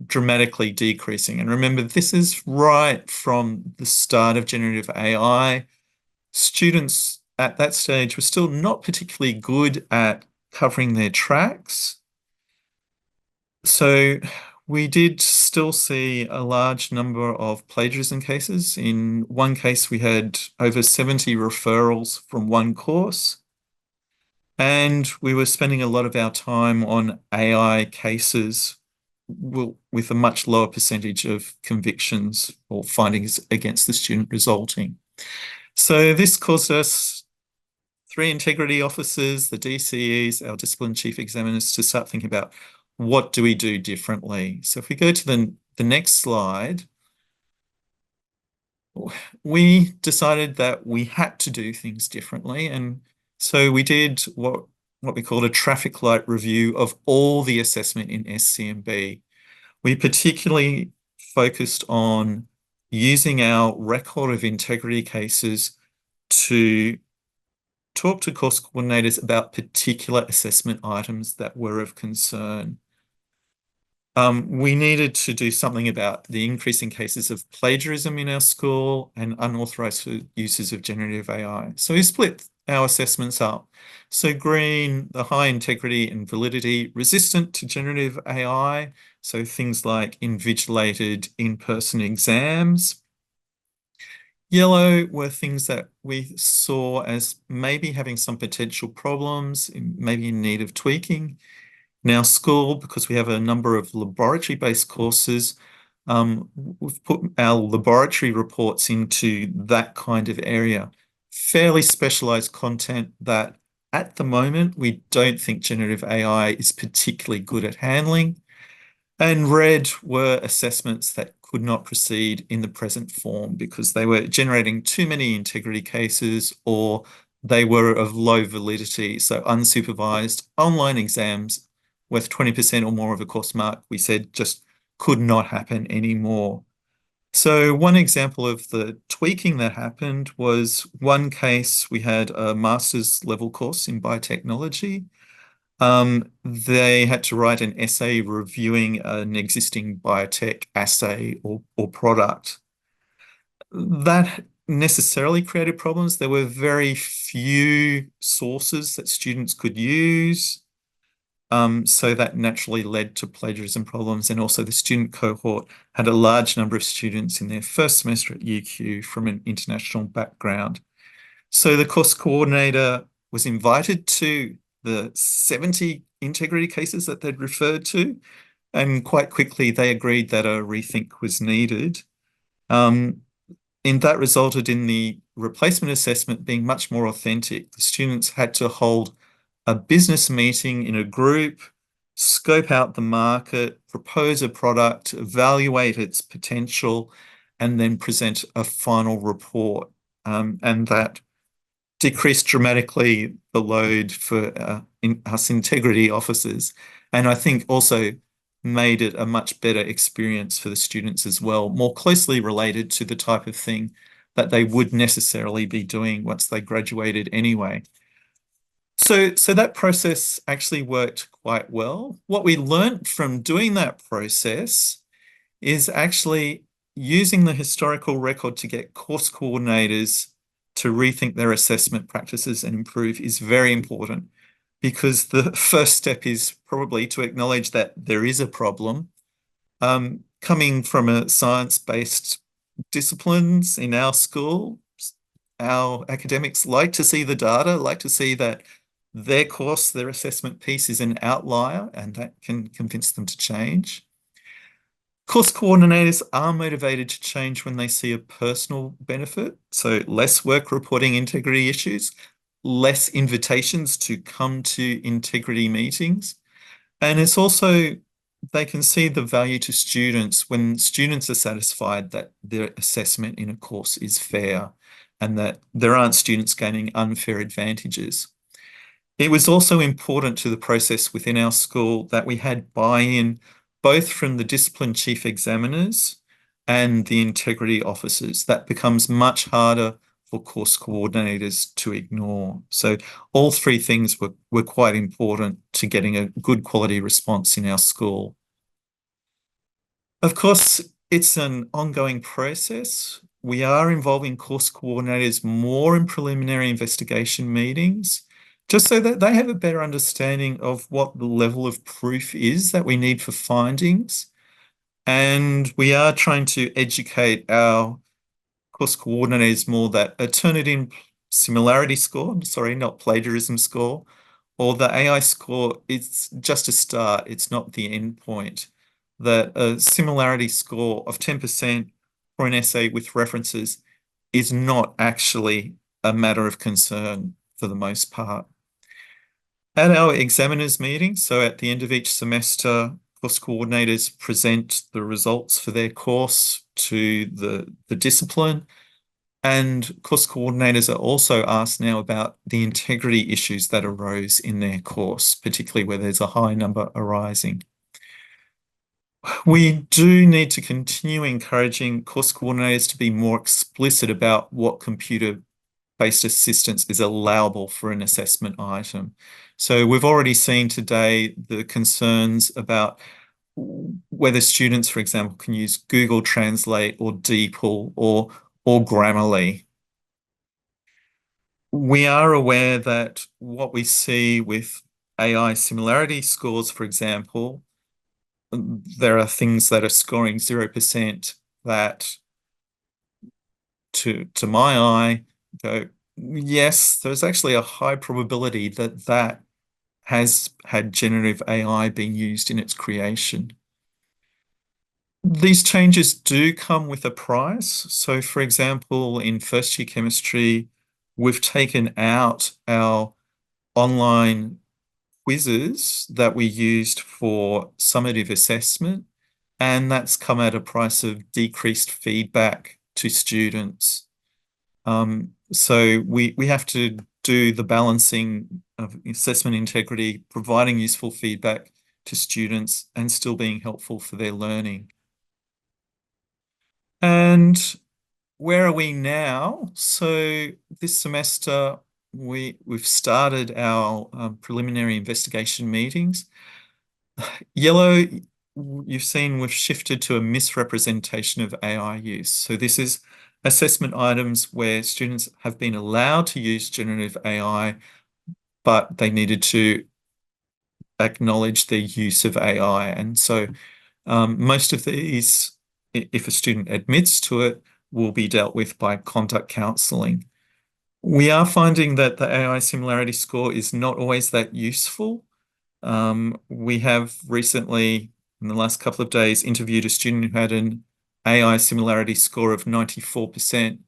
dramatically decreasing. And remember, this is right from the start of generative AI. Students at that stage were still not particularly good at covering their tracks. So we did still see a large number of plagiarism cases. In one case, we had over 70 referrals from one course. And we were spending a lot of our time on AI cases with a much lower percentage of convictions or findings against the student resulting. So this caused us 3 integrity officers, the DCEs, our discipline chief examiners, to start thinking about what do we do differently. So if we go to the next slide, we decided that we had to do things differently. And so we did what we called a traffic light review of all the assessment in SCMB. We particularly focused on using our record of integrity cases to talk to course coordinators about particular assessment items that were of concern. We needed to do something about the increasing cases of plagiarism in our school and unauthorized uses of generative AI. So we split our assessments up. So green, the high integrity and validity resistant to generative AI. So things like invigilated in-person exams. Yellow were things that we saw as maybe having some potential problems, maybe in need of tweaking. In our school, because we have a number of laboratory-based courses, we've put our laboratory reports into that kind of area. Fairly specialized content that at the moment we don't think generative AI is particularly good at handling. And red were assessments that could not proceed in the present form because they were generating too many integrity cases or they were of low validity. So unsupervised online exams worth 20% or more of a course mark, we said just could not happen anymore. So one example of the tweaking that happened was one case, we had a master's level course in biotechnology. They had to write an essay reviewing an existing biotech assay or product. That necessarily created problems. There were very few sources that students could use. So that naturally led to plagiarism problems. And also the student cohort had a large number of students in their first semester at UQ from an international background. So the course coordinator was invited to the 70 integrity cases that they'd referred to, and quite quickly they agreed that a rethink was needed. And that resulted in the replacement assessment being much more authentic. The students had to hold a business meeting in a group, scope out the market, propose a product, evaluate its potential, and then present a final report. And that decreased dramatically the load for us integrity officers. And I think also made it a much better experience for the students as well, more closely related to the type of thing that they would necessarily be doing once they graduated anyway. So that process actually worked quite well. What we learned from doing that process is actually using the historical record to get course coordinators to rethink their assessment practices and improve is very important, because the first step is probably to acknowledge that there is a problem. Coming from a science-based disciplines in our school, our academics like to see the data, like to see that their course, their assessment piece is an outlier, and that can convince them to change. Course coordinators are motivated to change when they see a personal benefit. So less work reporting integrity issues, less invitations to come to integrity meetings. And it's also, they can see the value to students when students are satisfied that their assessment in a course is fair and that there aren't students gaining unfair advantages. It was also important to the process within our school that we had buy-in both from the discipline chief examiners and the integrity officers. That becomes much harder for course coordinators to ignore. So all three things were quite important to getting a good quality response in our school. Of course, it's an ongoing process. We are involving course coordinators more in preliminary investigation meetings, just so that they have a better understanding of what the level of proof is that we need for findings. And we are trying to educate our course coordinators more that a Turnitin similarity score, sorry, not plagiarism score, or the AI score, it's just a start, it's not the end point. That a similarity score of 10% for an essay with references is not actually a matter of concern for the most part. At our examiners meeting, so at the end of each semester, course coordinators present the results for their course to the discipline, and course coordinators are also asked now about the integrity issues that arose in their course, particularly where there's a high number arising. We do need to continue encouraging course coordinators to be more explicit about what computer-based assistance is allowable for an assessment item. So we've already seen today the concerns about whether students, for example, can use Google Translate or DeepL or Grammarly. We are aware that what we see with AI similarity scores, for example, there are things that are scoring 0% that to my eye go, yes, there's actually a high probability that that has had generative AI being used in its creation. These changes do come with a price. So for example, in first year chemistry, we've taken out our online quizzes that we used for summative assessment, and that's come at a price of decreased feedback to students. So we have to do the balancing of assessment integrity, providing useful feedback to students and still being helpful for their learning. And where are we now? So this semester, we've started our preliminary investigation meetings. Yellow, you've seen we've shifted to a misrepresentation of AI use. So this is assessment items where students have been allowed to use generative AI, but they needed to acknowledge their use of AI. And so most of these, if a student admits to it, will be dealt with by conduct counselling. We are finding that the AI similarity score is not always that useful. We have recently, in the last couple of days, interviewed a student who had an AI similarity score of 94%,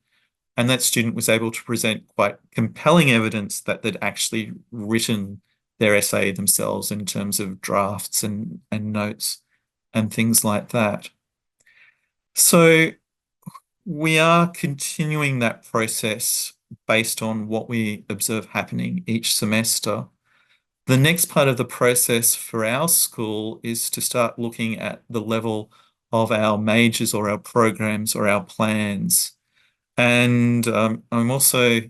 and that student was able to present quite compelling evidence that they'd actually written their essay themselves in terms of drafts and notes and things like that. So we are continuing that process based on what we observe happening each semester. The next part of the process for our school is to start looking at the level of our majors or our programs or our plans. And I'm also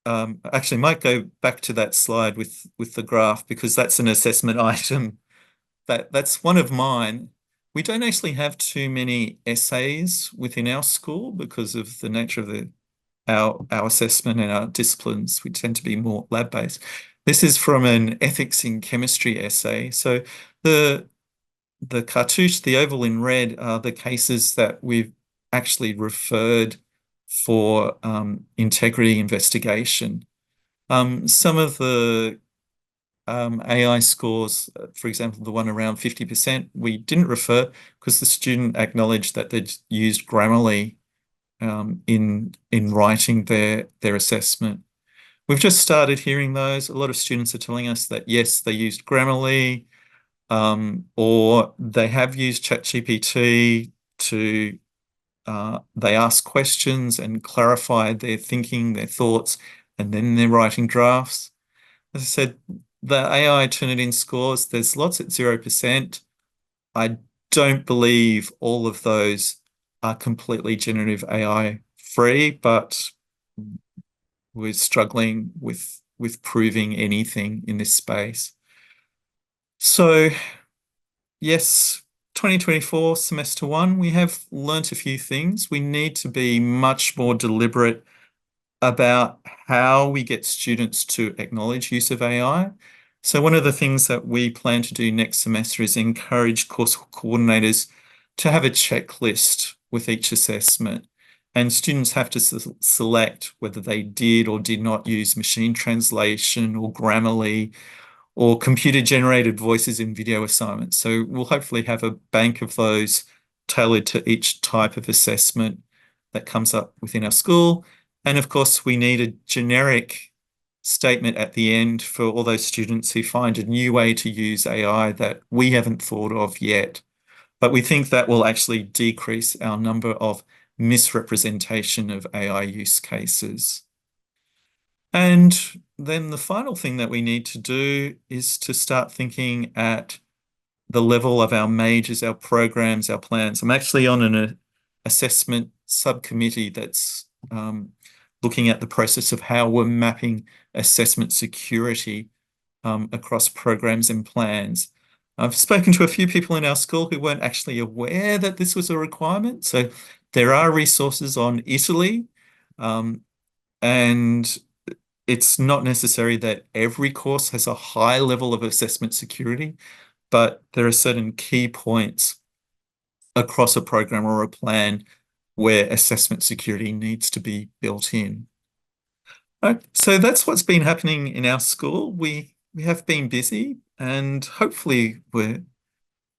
actually might go back to that slide with the graph, because that's an assessment item that's one of mine. We don't actually have too many essays within our school because of the nature of our assessment and our disciplines. We tend to be more lab-based. This is from an ethics in chemistry essay. So the cartouche, the oval in red, are the cases that we've actually referred for integrity investigation. Some of the AI scores, for example, the one around 50%, we didn't refer because the student acknowledged that they'd used Grammarly in writing their assessment. We've just started hearing those. A lot of students are telling us that yes, they used Grammarly, or they have used ChatGPT to they ask questions and clarify their thinking, their thoughts, and then they're writing drafts. As I said, the AI Turnitin scores, there's lots at 0%. I don't believe all of those are completely generative AI free, but we're struggling with proving anything in this space. So yes, 2024 semester one, we have learnt a few things. We need to be much more deliberate about how we get students to acknowledge use of AI. So one of the things that we plan to do next semester is encourage course coordinators to have a checklist with each assessment, and students have to select whether they did or did not use machine translation or Grammarly or computer-generated voices in video assignments. So we'll hopefully have a bank of those tailored to each type of assessment that comes up within our school. And of course, we need a generic statement at the end for all those students who find a new way to use AI that we haven't thought of yet. But we think that will actually decrease our number of misrepresentation of AI use cases. And then the final thing that we need to do is to start thinking at the level of our majors, our programs, our plans. I'm actually on an assessment subcommittee that's looking at the process of how we're mapping assessment security across programs and plans. I've spoken to a few people in our school who weren't actually aware that this was a requirement. So there are resources on Italy, and it's not necessary that every course has a high level of assessment security, but there are certain key points across a program or a plan where assessment security needs to be built in. So that's what's been happening in our school. We have been busy, and hopefully we're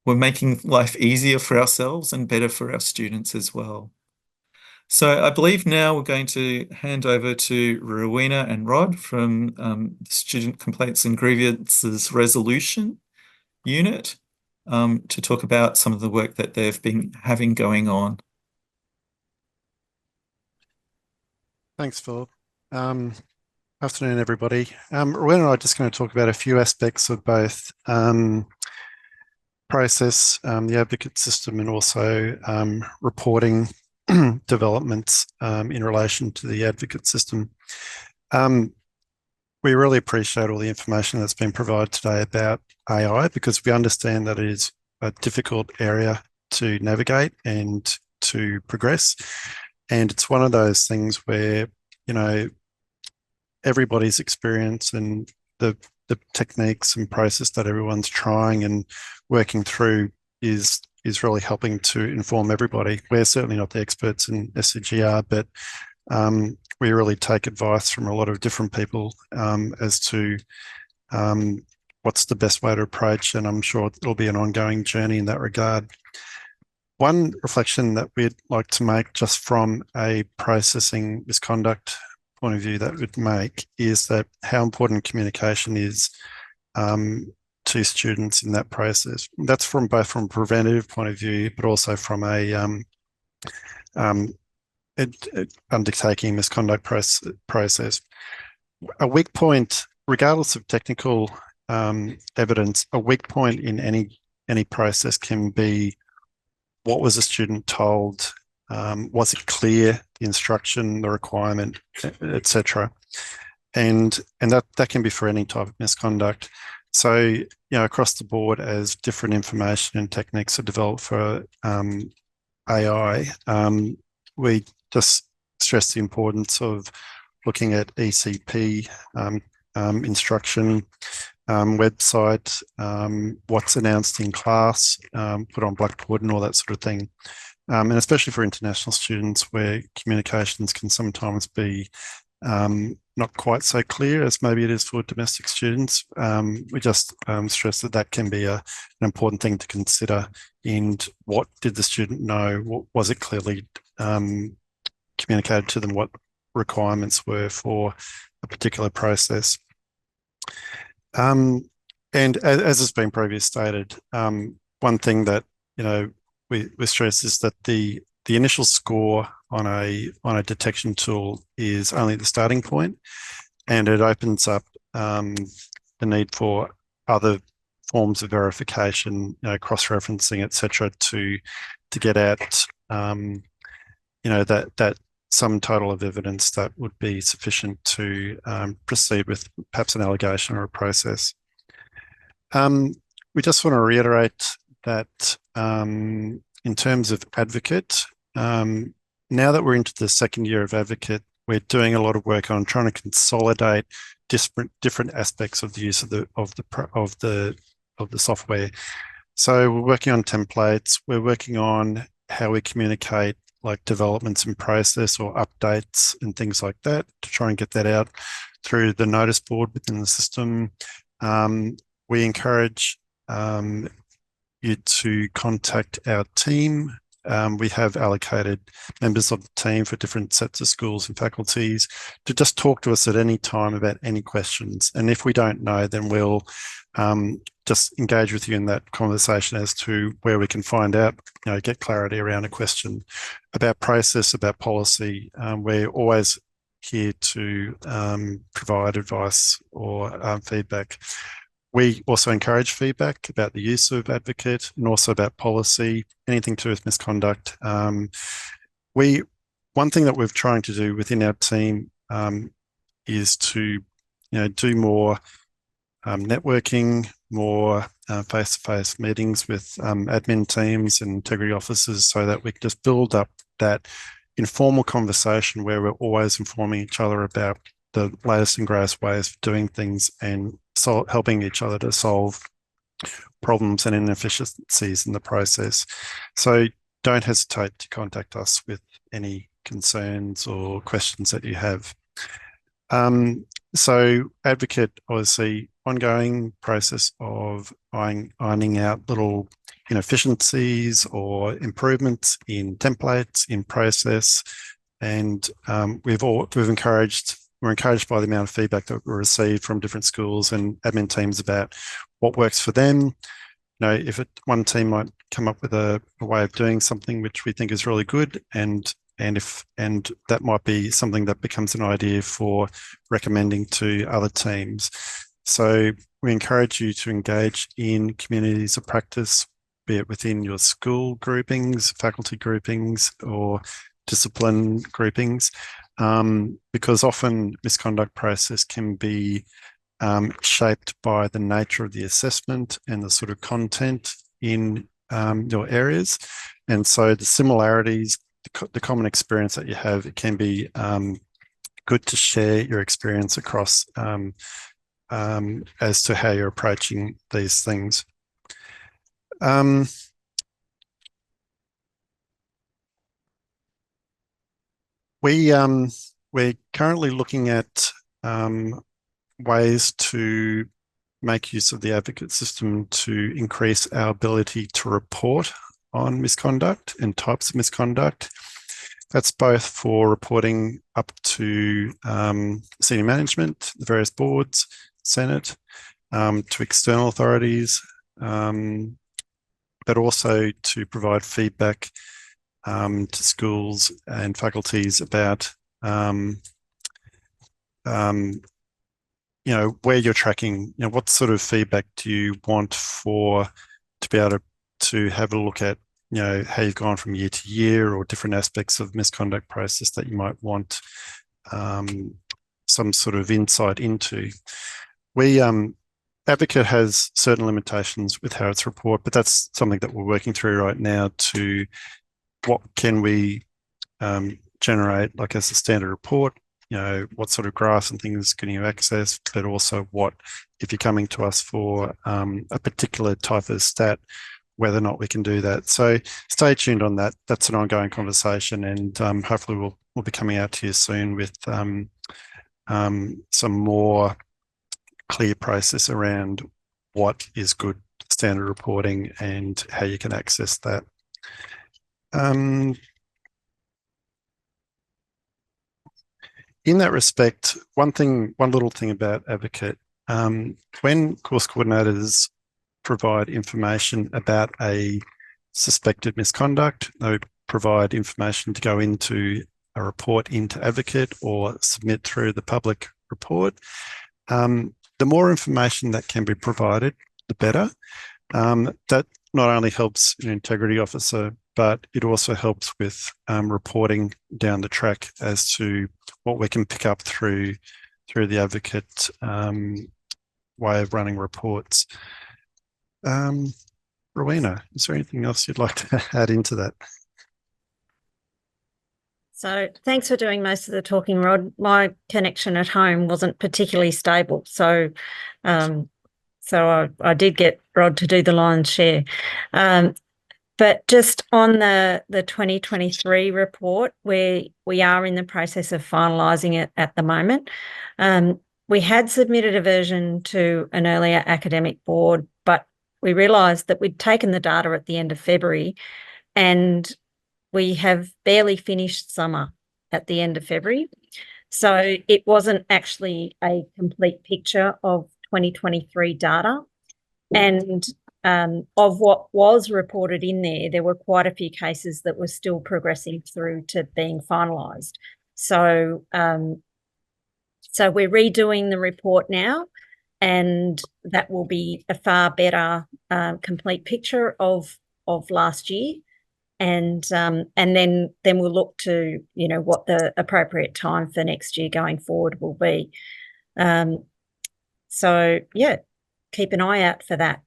making life easier for ourselves and better for our students as well. So I believe now we're going to hand over to Rowena and Rod from the Student Complaints and Grievances Resolution Unit to talk about some of the work that they've been having going on. Thanks, Philip. Afternoon, everybody. Rowena and I are just going to talk about a few aspects of both process, the advocate system, and also reporting developments in relation to the advocate system. We really appreciate all the information that's been provided today about AI, because we understand that it is a difficult area to navigate and to progress. And it's one of those things where, you know, everybody's experience and the techniques and process that everyone's trying and working through is really helping to inform everybody. We're certainly not the experts in SCGR, but we really take advice from a lot of different people as to what's the best way to approach, and I'm sure it'll be an ongoing journey in that regard. One reflection that we'd like to make just from a processing misconduct point of view that would make is that how important communication is to students in that process. That's from both from a preventative point of view, but also from a undertaking misconduct process. A weak point, regardless of technical evidence, a weak point in any process can be, what was a student told? Was it clear, the instruction, the requirement, etc.? And that can be for any type of misconduct. So, you know, across the board, as different information and techniques are developed for AI, we just stress the importance of looking at ECP instruction, website, what's announced in class, put on Blackboard and all that sort of thing. And especially for international students where communications can sometimes be not quite so clear as maybe it is for domestic students. We just stress that can be an important thing to consider in what did the student know, what was it clearly communicated to them, what requirements were for a particular process. And as has been previously stated, one thing that, you know, we stress is that the initial score on a detection tool is only the starting point, and it opens up the need for other forms of verification, you know, cross-referencing, etc., to get at you know, that sum total of evidence that would be sufficient to proceed with perhaps an allegation or a process. We just want to reiterate that in terms of advocate, now that we're into the second year of advocate, we're doing a lot of work on trying to consolidate different aspects of the use of the software. So we're working on templates. We're working on how we communicate, like developments in process or updates and things like that, to try and get that out through the notice board within the system. We encourage you to contact our team. We have allocated members of the team for different sets of schools and faculties to just talk to us at any time about any questions. And if we don't know, then we'll just engage with you in that conversation as to where we can find out, you know, get clarity around a question about process, about policy. We're always here to provide advice or feedback. We also encourage feedback about the use of advocate and also about policy, anything to do with misconduct. One thing that we're trying to do within our team is to, you know, do more networking, more face-to-face meetings with admin teams and integrity officers, so that we can just build up that informal conversation where we're always informing each other about the latest and greatest ways of doing things and helping each other to solve problems and inefficiencies in the process. So don't hesitate to contact us with any concerns or questions that you have. So advocate, obviously, ongoing process of ironing out little inefficiencies or improvements in templates, in process, and we're encouraged by the amount of feedback that we received from different schools and admin teams about what works for them. If one team might come up with a way of doing something which we think is really good, and that might be something that becomes an idea for recommending to other teams. So we encourage you to engage in communities of practice, be it within your school groupings, faculty groupings, or discipline groupings, because often misconduct process can be shaped by the nature of the assessment and the sort of content in your areas. And so the similarities, the common experience that you have, it can be good to share your experience across as to how you're approaching these things. We're currently looking at ways to make use of the advocate system to increase our ability to report on misconduct and types of misconduct. That's both for reporting up to senior management, the various boards, Senate, to external authorities, but also to provide feedback to schools and faculties about where you're tracking, what sort of feedback do you want to be able to have a look at, how you've gone from year to year, or different aspects of misconduct process that you might want some sort of insight into. Advocate has certain limitations with how it's reported, but that's something that we're working through right now to what can we generate like as a standard report, what sort of graphs and things can you access, but also what, if you're coming to us for a particular type of stat, whether or not we can do that. So stay tuned on that. That's an ongoing conversation, and hopefully we'll be coming out to you soon with some more clear process around what is good standard reporting and how you can access that. In that respect, one little thing about Advocate, when course coordinators provide information about a suspected misconduct, they provide information to go into a report into Advocate or submit through the public report. The more information that can be provided, the better. That not only helps an integrity officer, but it also helps with reporting down the track as to what we can pick up through the Advocate way of running reports. Rowena, is there anything else you'd like to add into that? So thanks for doing most of the talking, Rod. My connection at home wasn't particularly stable, so I did get Rod to do the lion's share. But just on the 2023 report, where we are in the process of finalising it at the moment, we had submitted a version to an earlier academic board, but we realised that we'd taken the data at the end of February, and we have barely finished summer at the end of February. So it wasn't actually a complete picture of 2023 data. And of what was reported in there were quite a few cases that were still progressing through to being finalised. So we're redoing the report now, and that will be a far better complete picture of last year. And then we'll look to, what the appropriate time for next year going forward will be. So yeah, keep an eye out for that.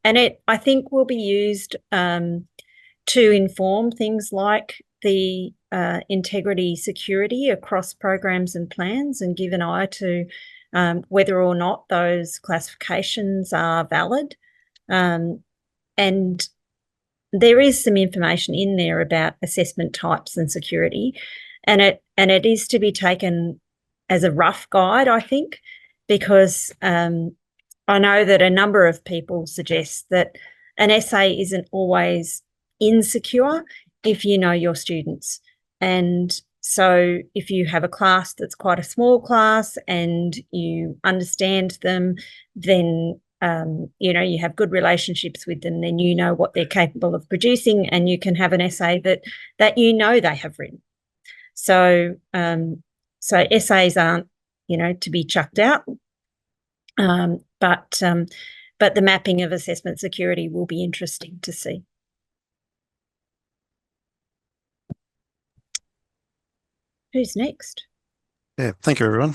And I think, will be used to inform things like the integrity security across programs and plans, and give an eye to whether or not those classifications are valid. And there is some information in there about assessment types and security, and it is to be taken as a rough guide, I think, because I know that a number of people suggest that an essay isn't always insecure if you know your students. And So if you have a class that's quite a small class and you understand them, then you know, you have good relationships with them, then you know what they're capable of producing, and you can have an essay that you know they have written. So so essays aren't, you know, to be chucked out, but the mapping of assessment security will be interesting to see. Who's next? Yeah, thank you, everyone.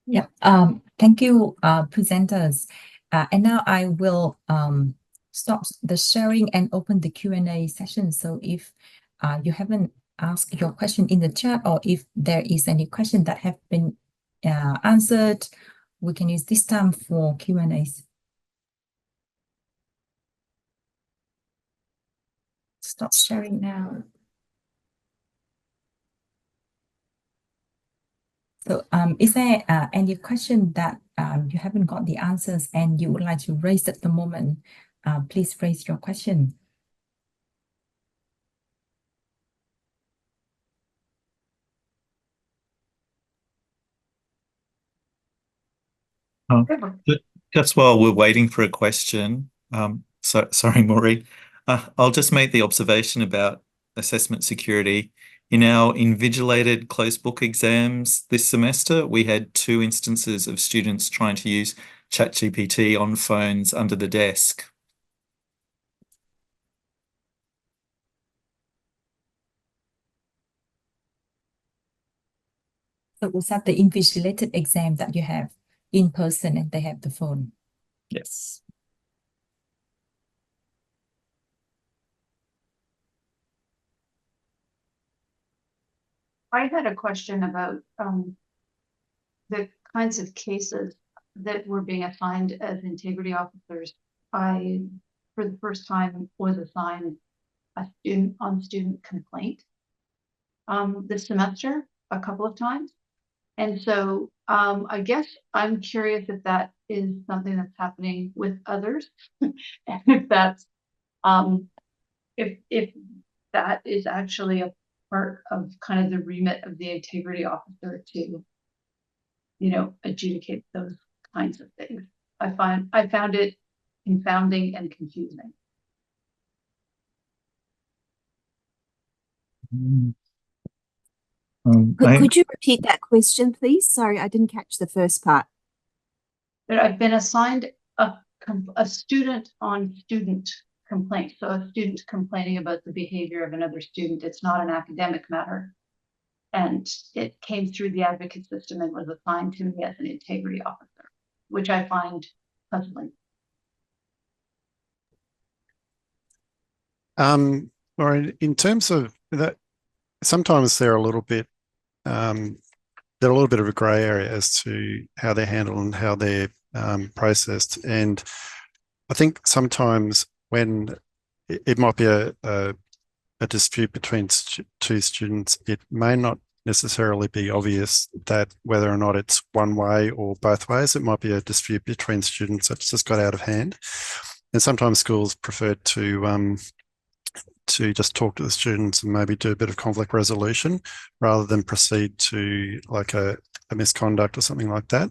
Yeah, thank you, presenters. And now I will stop the sharing and open the Q&A session. So if you haven't asked your question in the chat, or if there is any question that have been answered, we can use this time for Q&As. Stop sharing now. So is there any question that you haven't got the answers and you would like to raise at the moment? Please raise your question. Just while we're waiting for a question, sorry, Maureen, I'll just make the observation about assessment security. In our invigilated closed book exams this semester, we had 2 instances of students trying to use ChatGPT on phones under the desk. So was that the invigilated exam that you have in person and they have the phone? Yes. I had a question about the kinds of cases that were being assigned as integrity officers. I, for the first time, was assigned a student complaint this semester a couple of times. And so I guess I'm curious if that is something that's happening with others, and if that's if that is actually a part of kind of the remit of the integrity officer to, you know, adjudicate those kinds of things. I found it confounding and confusing. Could you repeat that question, please? Sorry, I didn't catch the first part. But I've been assigned a student on student complaint. So a student complaining about the behavior of another student. It's not an academic matter. And it came through the advocate system and was assigned to me as an integrity officer, which I find puzzling. Or in terms of that, sometimes they're a little bit of a grey area as to how they're handled and how they're processed. And I think sometimes when it might be a dispute between 2 students, it may not necessarily be obvious that whether or not it's one way or both ways. It might be a dispute between students that's just got out of hand. And sometimes schools prefer to just talk to the students and maybe do a bit of conflict resolution rather than proceed to like a misconduct or something like that.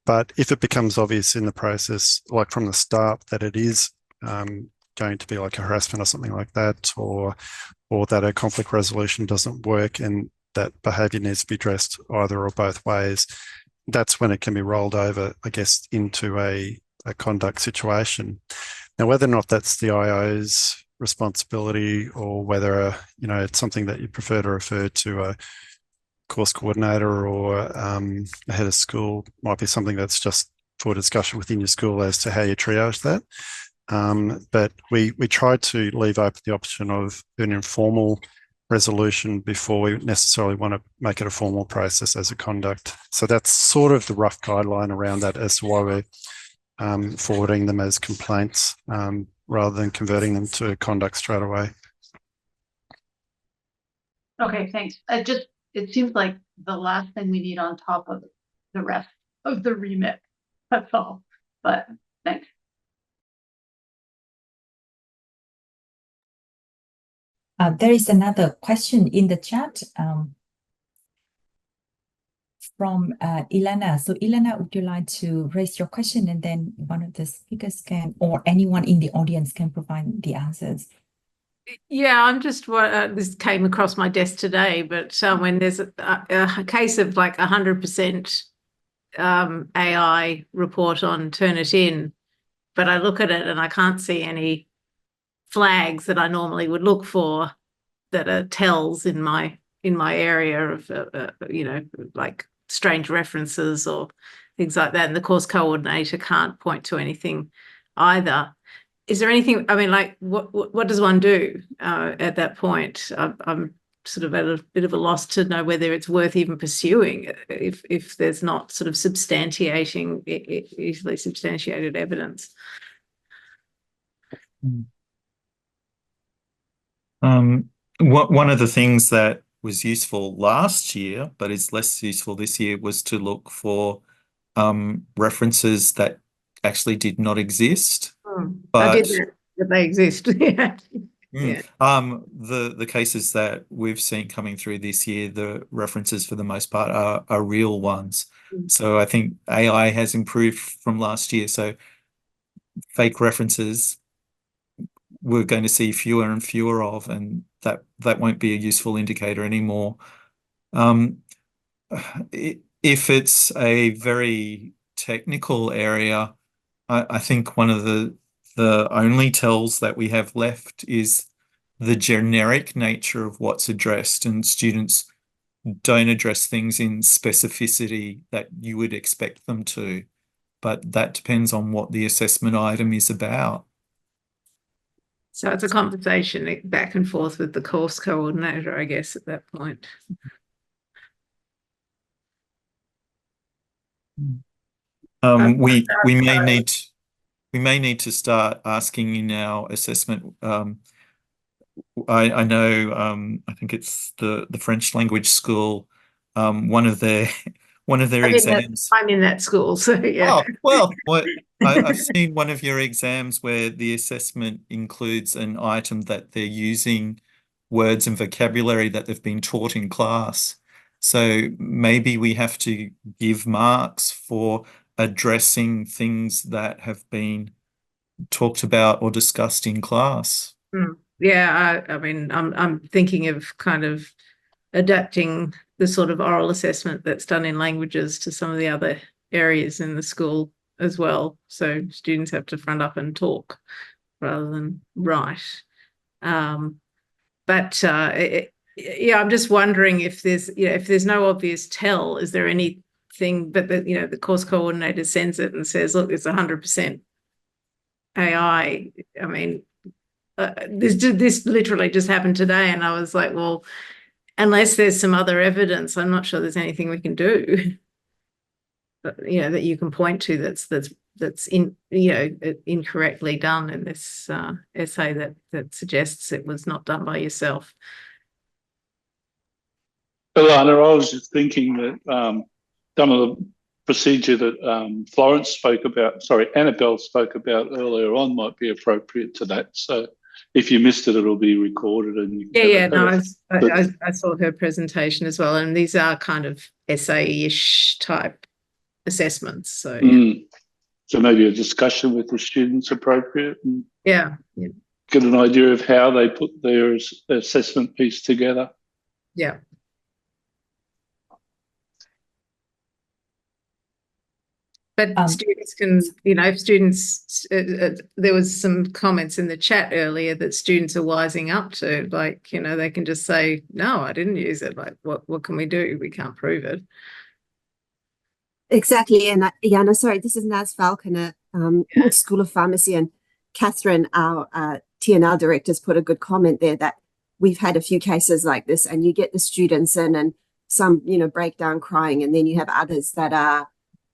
But if it becomes obvious in the process, like from the start, that it is going to be like a harassment or something like that, or that a conflict resolution doesn't work and that behaviour needs to be addressed either or both ways, that's when it can be rolled over, I guess, into a conduct situation. Now, whether or not that's the IO's responsibility or whether you know, it's something that you prefer to refer to a course coordinator or a head of school, might be something that's just for discussion within your school as to how you triage that. But we try to leave open the option of an informal resolution before we necessarily want to make it a formal process as a conduct. So that's sort of the rough guideline around that as to why we're forwarding them as complaints rather than converting them to conduct straight away. Okay, thanks. It seems like the last thing we need on top of the rest of the remit. That's all. But thanks. There is another question in the chat from Ilana. So Ilana, would you like to raise your question, and then one of the speakers can, or anyone in the audience can provide the answers? Yeah, I'm just this came across my desk today, but when there's a case of like 100% AI report on Turnitin, but I look at it and I can't see any flags that I normally would look for that are tells in my area of you know, like strange references or things like that, and the course coordinator can't point to anything either. Is there anything, I mean, like what does one do at that point? I'm sort of at a bit of a loss to know whether it's worth even pursuing if there's not sort of substantiating, easily substantiated evidence. One of the things that was useful last year, but is less useful this year, was to look for references that actually did not exist. I did that they exist. Yeah. Yeah. The cases that we've seen coming through this year, the references for the most part are real ones. So I think AI has improved from last year. So fake references we're going to see fewer and fewer of, and that won't be a useful indicator anymore. If it's a very technical area, I think one of the only tells that we have left is the generic nature of what's addressed, and students don't address things in specificity that you would expect them to, but that depends on what the assessment item is about. So it's a conversation back and forth with the course coordinator, I guess, at that point. We may need to start asking in our assessment. I know I think it's the French language school. One of their exams. I'm in that school, so yeah. Oh, well, I've seen one of your exams where the assessment includes an item that they're using words and vocabulary that they've been taught in class. So maybe we have to give marks for addressing things that have been talked about or discussed in class. Yeah, I mean, I'm thinking of kind of adapting the sort of oral assessment that's done in languages to some of the other areas in the school as well. So students have to front up and talk rather than write. Yeah, I'm just wondering if there's no obvious tell, is there anything, but the course coordinator sends it and says, look, it's 100% AI. I mean, this literally just happened today, and I was like, well, unless there's some other evidence, I'm not sure there's anything we can do. But, that you can point to that's incorrectly done in this essay that suggests it was not done by yourself. Ilana, I was just thinking that some of the procedure that Annabelle spoke about earlier on might be appropriate to that. So if you missed it, it'll be recorded. And you can I saw her presentation as well, and these are kind of essay-ish type assessments. So so maybe a discussion with the students appropriate, and yeah, get an idea of how they put their assessment piece together. Yeah. But students can, if students, there was some comments in the chat earlier that students are wising up to, like, they can just say, no, I didn't use it. Like, what can we do? We can't prove it. Exactly. And Jana, sorry, this is Naz Falconer, School of Pharmacy, and Catherine, our TNL director, has put a good comment there that we've had a few cases like this, and you get the students in and some, break down crying, and then you have others that are,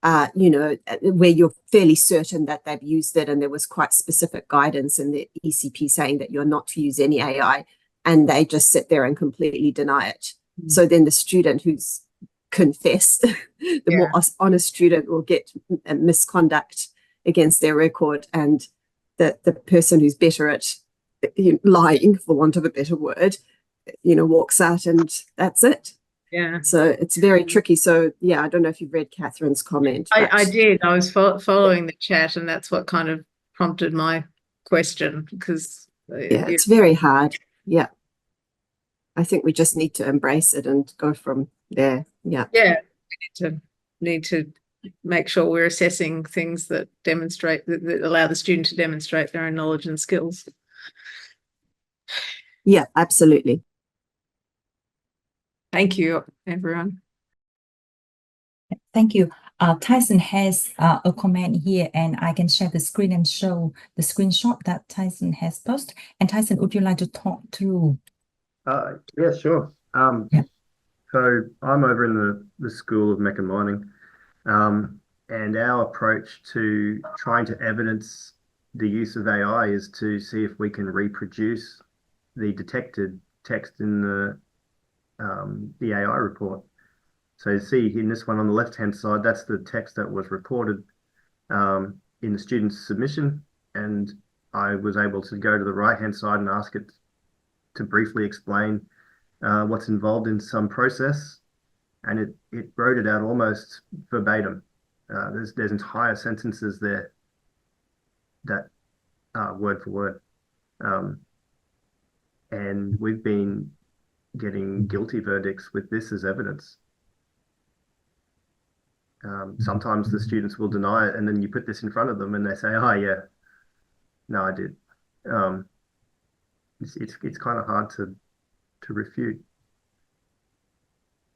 where you're fairly certain that they've used it, and there was quite specific guidance in the ECP saying that you're not to use any AI, and they just sit there and completely deny it. So then the student who's confessed, the more honest student will get misconduct against their record, and the person who's better at lying, for want of a better word, walks out and that's it. Yeah. So it's very tricky. So yeah, I don't know if you've read Catherine's comment. I did. I was following the chat, and that's what kind of prompted my question, because yeah, it's very hard. Yeah. I think we just need to embrace it and go from there. Yeah. Yeah. We need to make sure we're assessing things that demonstrate that allow the student to demonstrate their own knowledge and skills. Yeah, absolutely. Thank you, everyone. Thank you. Tyson has a comment here, and I can share the screen and show the screenshot that Tyson has posted. And Tyson, would you like to talk through? Yeah, sure. So I'm over in the School of Mech and Mining, and our approach to trying to evidence the use of AI is to see if we can reproduce the detected text in the AI report. So you see in this one on the left-hand side, that's the text that was reported in the student's submission, and I was able to go to the right-hand side and ask it to briefly explain what's involved in some process, and it wrote it out almost verbatim. There's entire sentences there that are word for word, and we've been getting guilty verdicts with this as evidence. Sometimes the students will deny it, and then you put this in front of them and they say, oh yeah, no, I did. It's kind of hard to refute,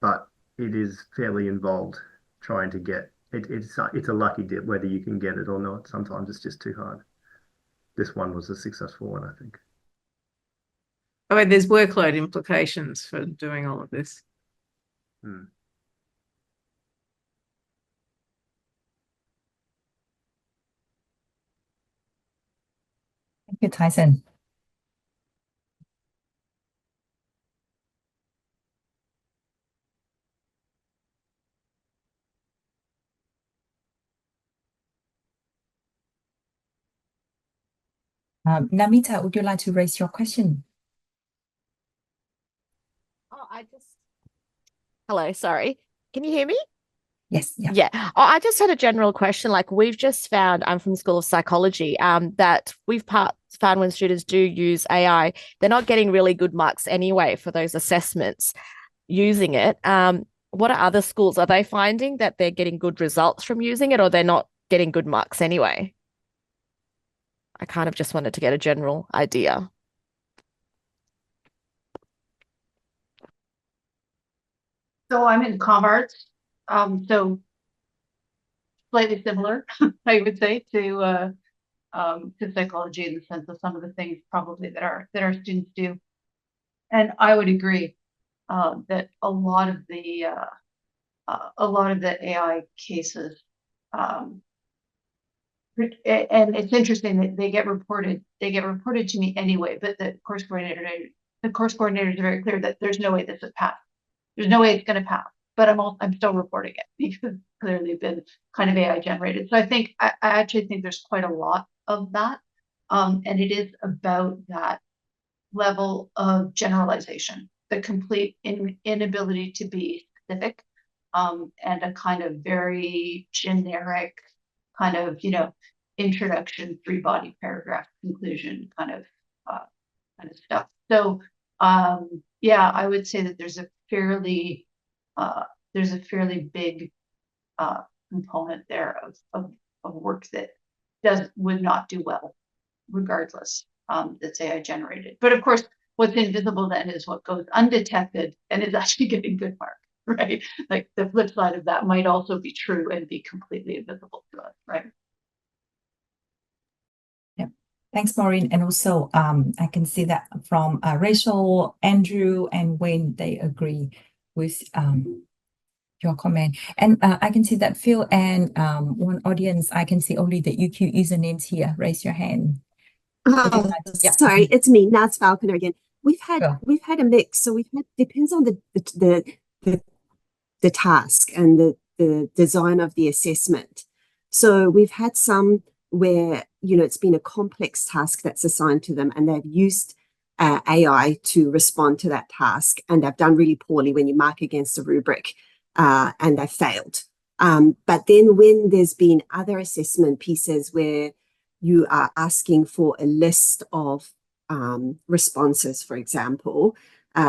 but it is fairly involved trying to get it. It's a lucky dip whether you can get it or not. Sometimes it's just too hard. This one was a successful one, I think. I mean, there's workload implications for doing all of this. Thank you, Tyson. Namita, would you like to raise your question? Oh, hello, sorry. Can you hear me? Yes. Yeah. Oh, I just had a general question. Like, we've just found, I'm from the School of Psychology, that we've found when students do use AI, they're not getting really good marks anyway for those assessments using it. What are other schools? Are they finding that they're getting good results from using it, or they're not getting good marks anyway? I kind of just wanted to get a general idea. So I'm in comm arts, so slightly similar, I would say, to psychology in the sense of some of the things probably that our students do, and I would agree that a lot of the AI cases, and it's interesting that they get reported to me anyway, but the course coordinators are very clear that there's no way this would pass. There's no way it's going to pass, but I'm still reporting it because clearly been kind of AI generated. So I actually think there's quite a lot of that, and it is about that level of generalization, the complete inability to be specific, and a kind of very generic kind of introduction, 3-body paragraph, conclusion kind of stuff. So yeah, I would say that there's a fairly big component there of work that would not do well regardless, that's AI generated. But of course, what's invisible then is what goes undetected and is actually getting good marks, right? Like the flip side of that might also be true and be completely invisible to us, right? Thanks, Maureen. And also, I can see that from Rachel, Andrew, and Wayne, they agree with your comment. And I can see that Phil and one audience, I can see only the UQ usernames here. Raise your hand. Oh, sorry, it's me, Naz Falconer again. We've had a mix. So depends on the task and the design of the assessment. So we've had some where it's been a complex task that's assigned to them, and they've used AI to respond to that task, and they've done really poorly when you mark against a rubric, and they've failed. But then when there's been other assessment pieces where you are asking for a list of responses, for example,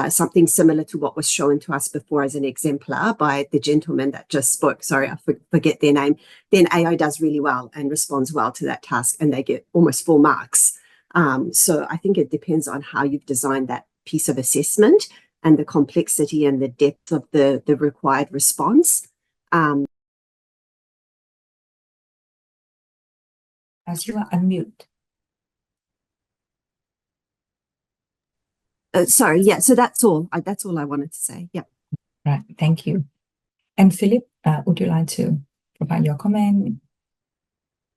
something similar to what was shown to us before as an exemplar by the gentleman that just spoke, sorry, I forget their name, then AI does really well and responds well to that task, and they get almost full marks. So I think it depends on how you've designed that piece of assessment and the complexity and the depth of the required response. As you are unmute. Sorry, yeah, so that's all I wanted to say. Yeah. Right, thank you. And Philip, would you like to provide your comment?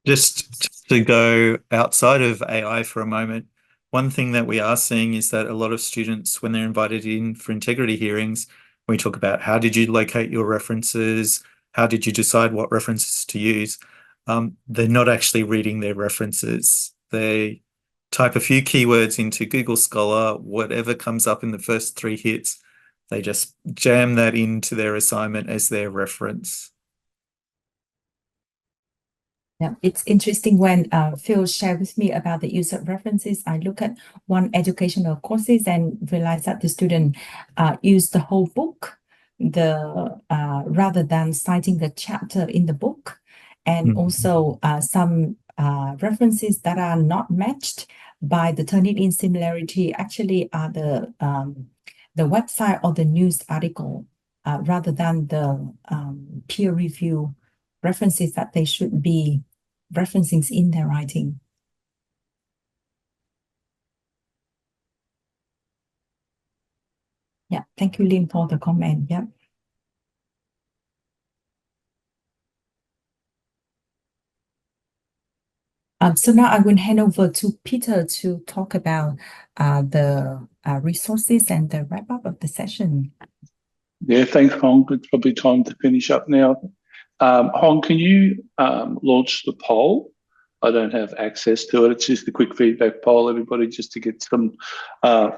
Just to go outside of AI for a moment, one thing that we are seeing is that a lot of students, when they're invited in for integrity hearings, we talk about how did you locate your references, how did you decide what references to use, they're not actually reading their references. They type a few keywords into Google Scholar, whatever comes up in the first 3 hits, they just jam that into their assignment as their reference. Yeah, it's interesting when Phil shared with me about the use of references. I look at one educational courses and realize that the student used the whole book, rather than citing the chapter in the book, and also some references that are not matched by the Turnitin similarity actually are the website or the news article, rather than the peer review references that they should be referencing in their writing. Yeah, thank you, Lynn, for the comment. Yeah. So now I will hand over to Peter to talk about the resources and the wrap up of the session. Yeah, thanks, Hong. It's probably time to finish up now. Hong, can you launch the poll? I don't have access to it. It's just a quick feedback poll, everybody, just to get some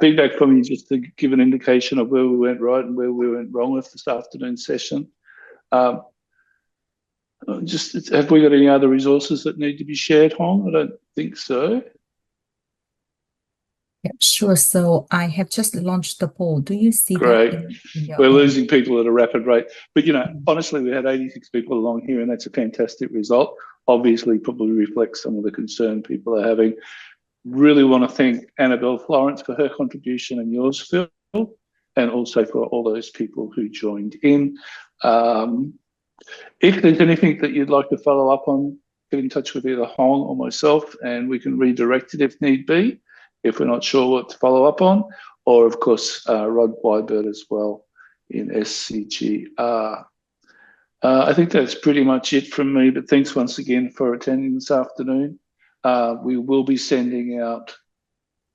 feedback from you, just to give an indication of where we went right and where we went wrong with this afternoon's session. Have we got any other resources that need to be shared, Hong? I don't think so. Yeah, sure. So I have just launched the poll. Do you see Great. that in your We're end? losing people at a rapid rate. But, honestly, we had 86 people along here, and that's a fantastic result. Obviously, probably reflects some of the concern people are having. Really want to thank Annabelle Florence for her contribution and yours, Phil, and also for all those people who joined in. If there's anything that you'd like to follow up on, get in touch with either Hong or myself, and we can redirect it if need be, if we're not sure what to follow up on, or of course, Rod Wybert as well in SCGR. I think that's pretty much it from me, but thanks once again for attending this afternoon. We will be sending out,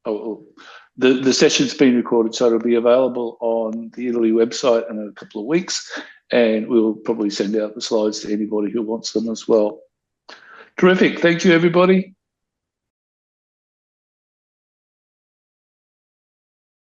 the session's been recorded, so it'll be available on the Italy website in a couple of weeks, and we'll probably send out the slides to anybody who wants them as well. Terrific. Thank you, everybody.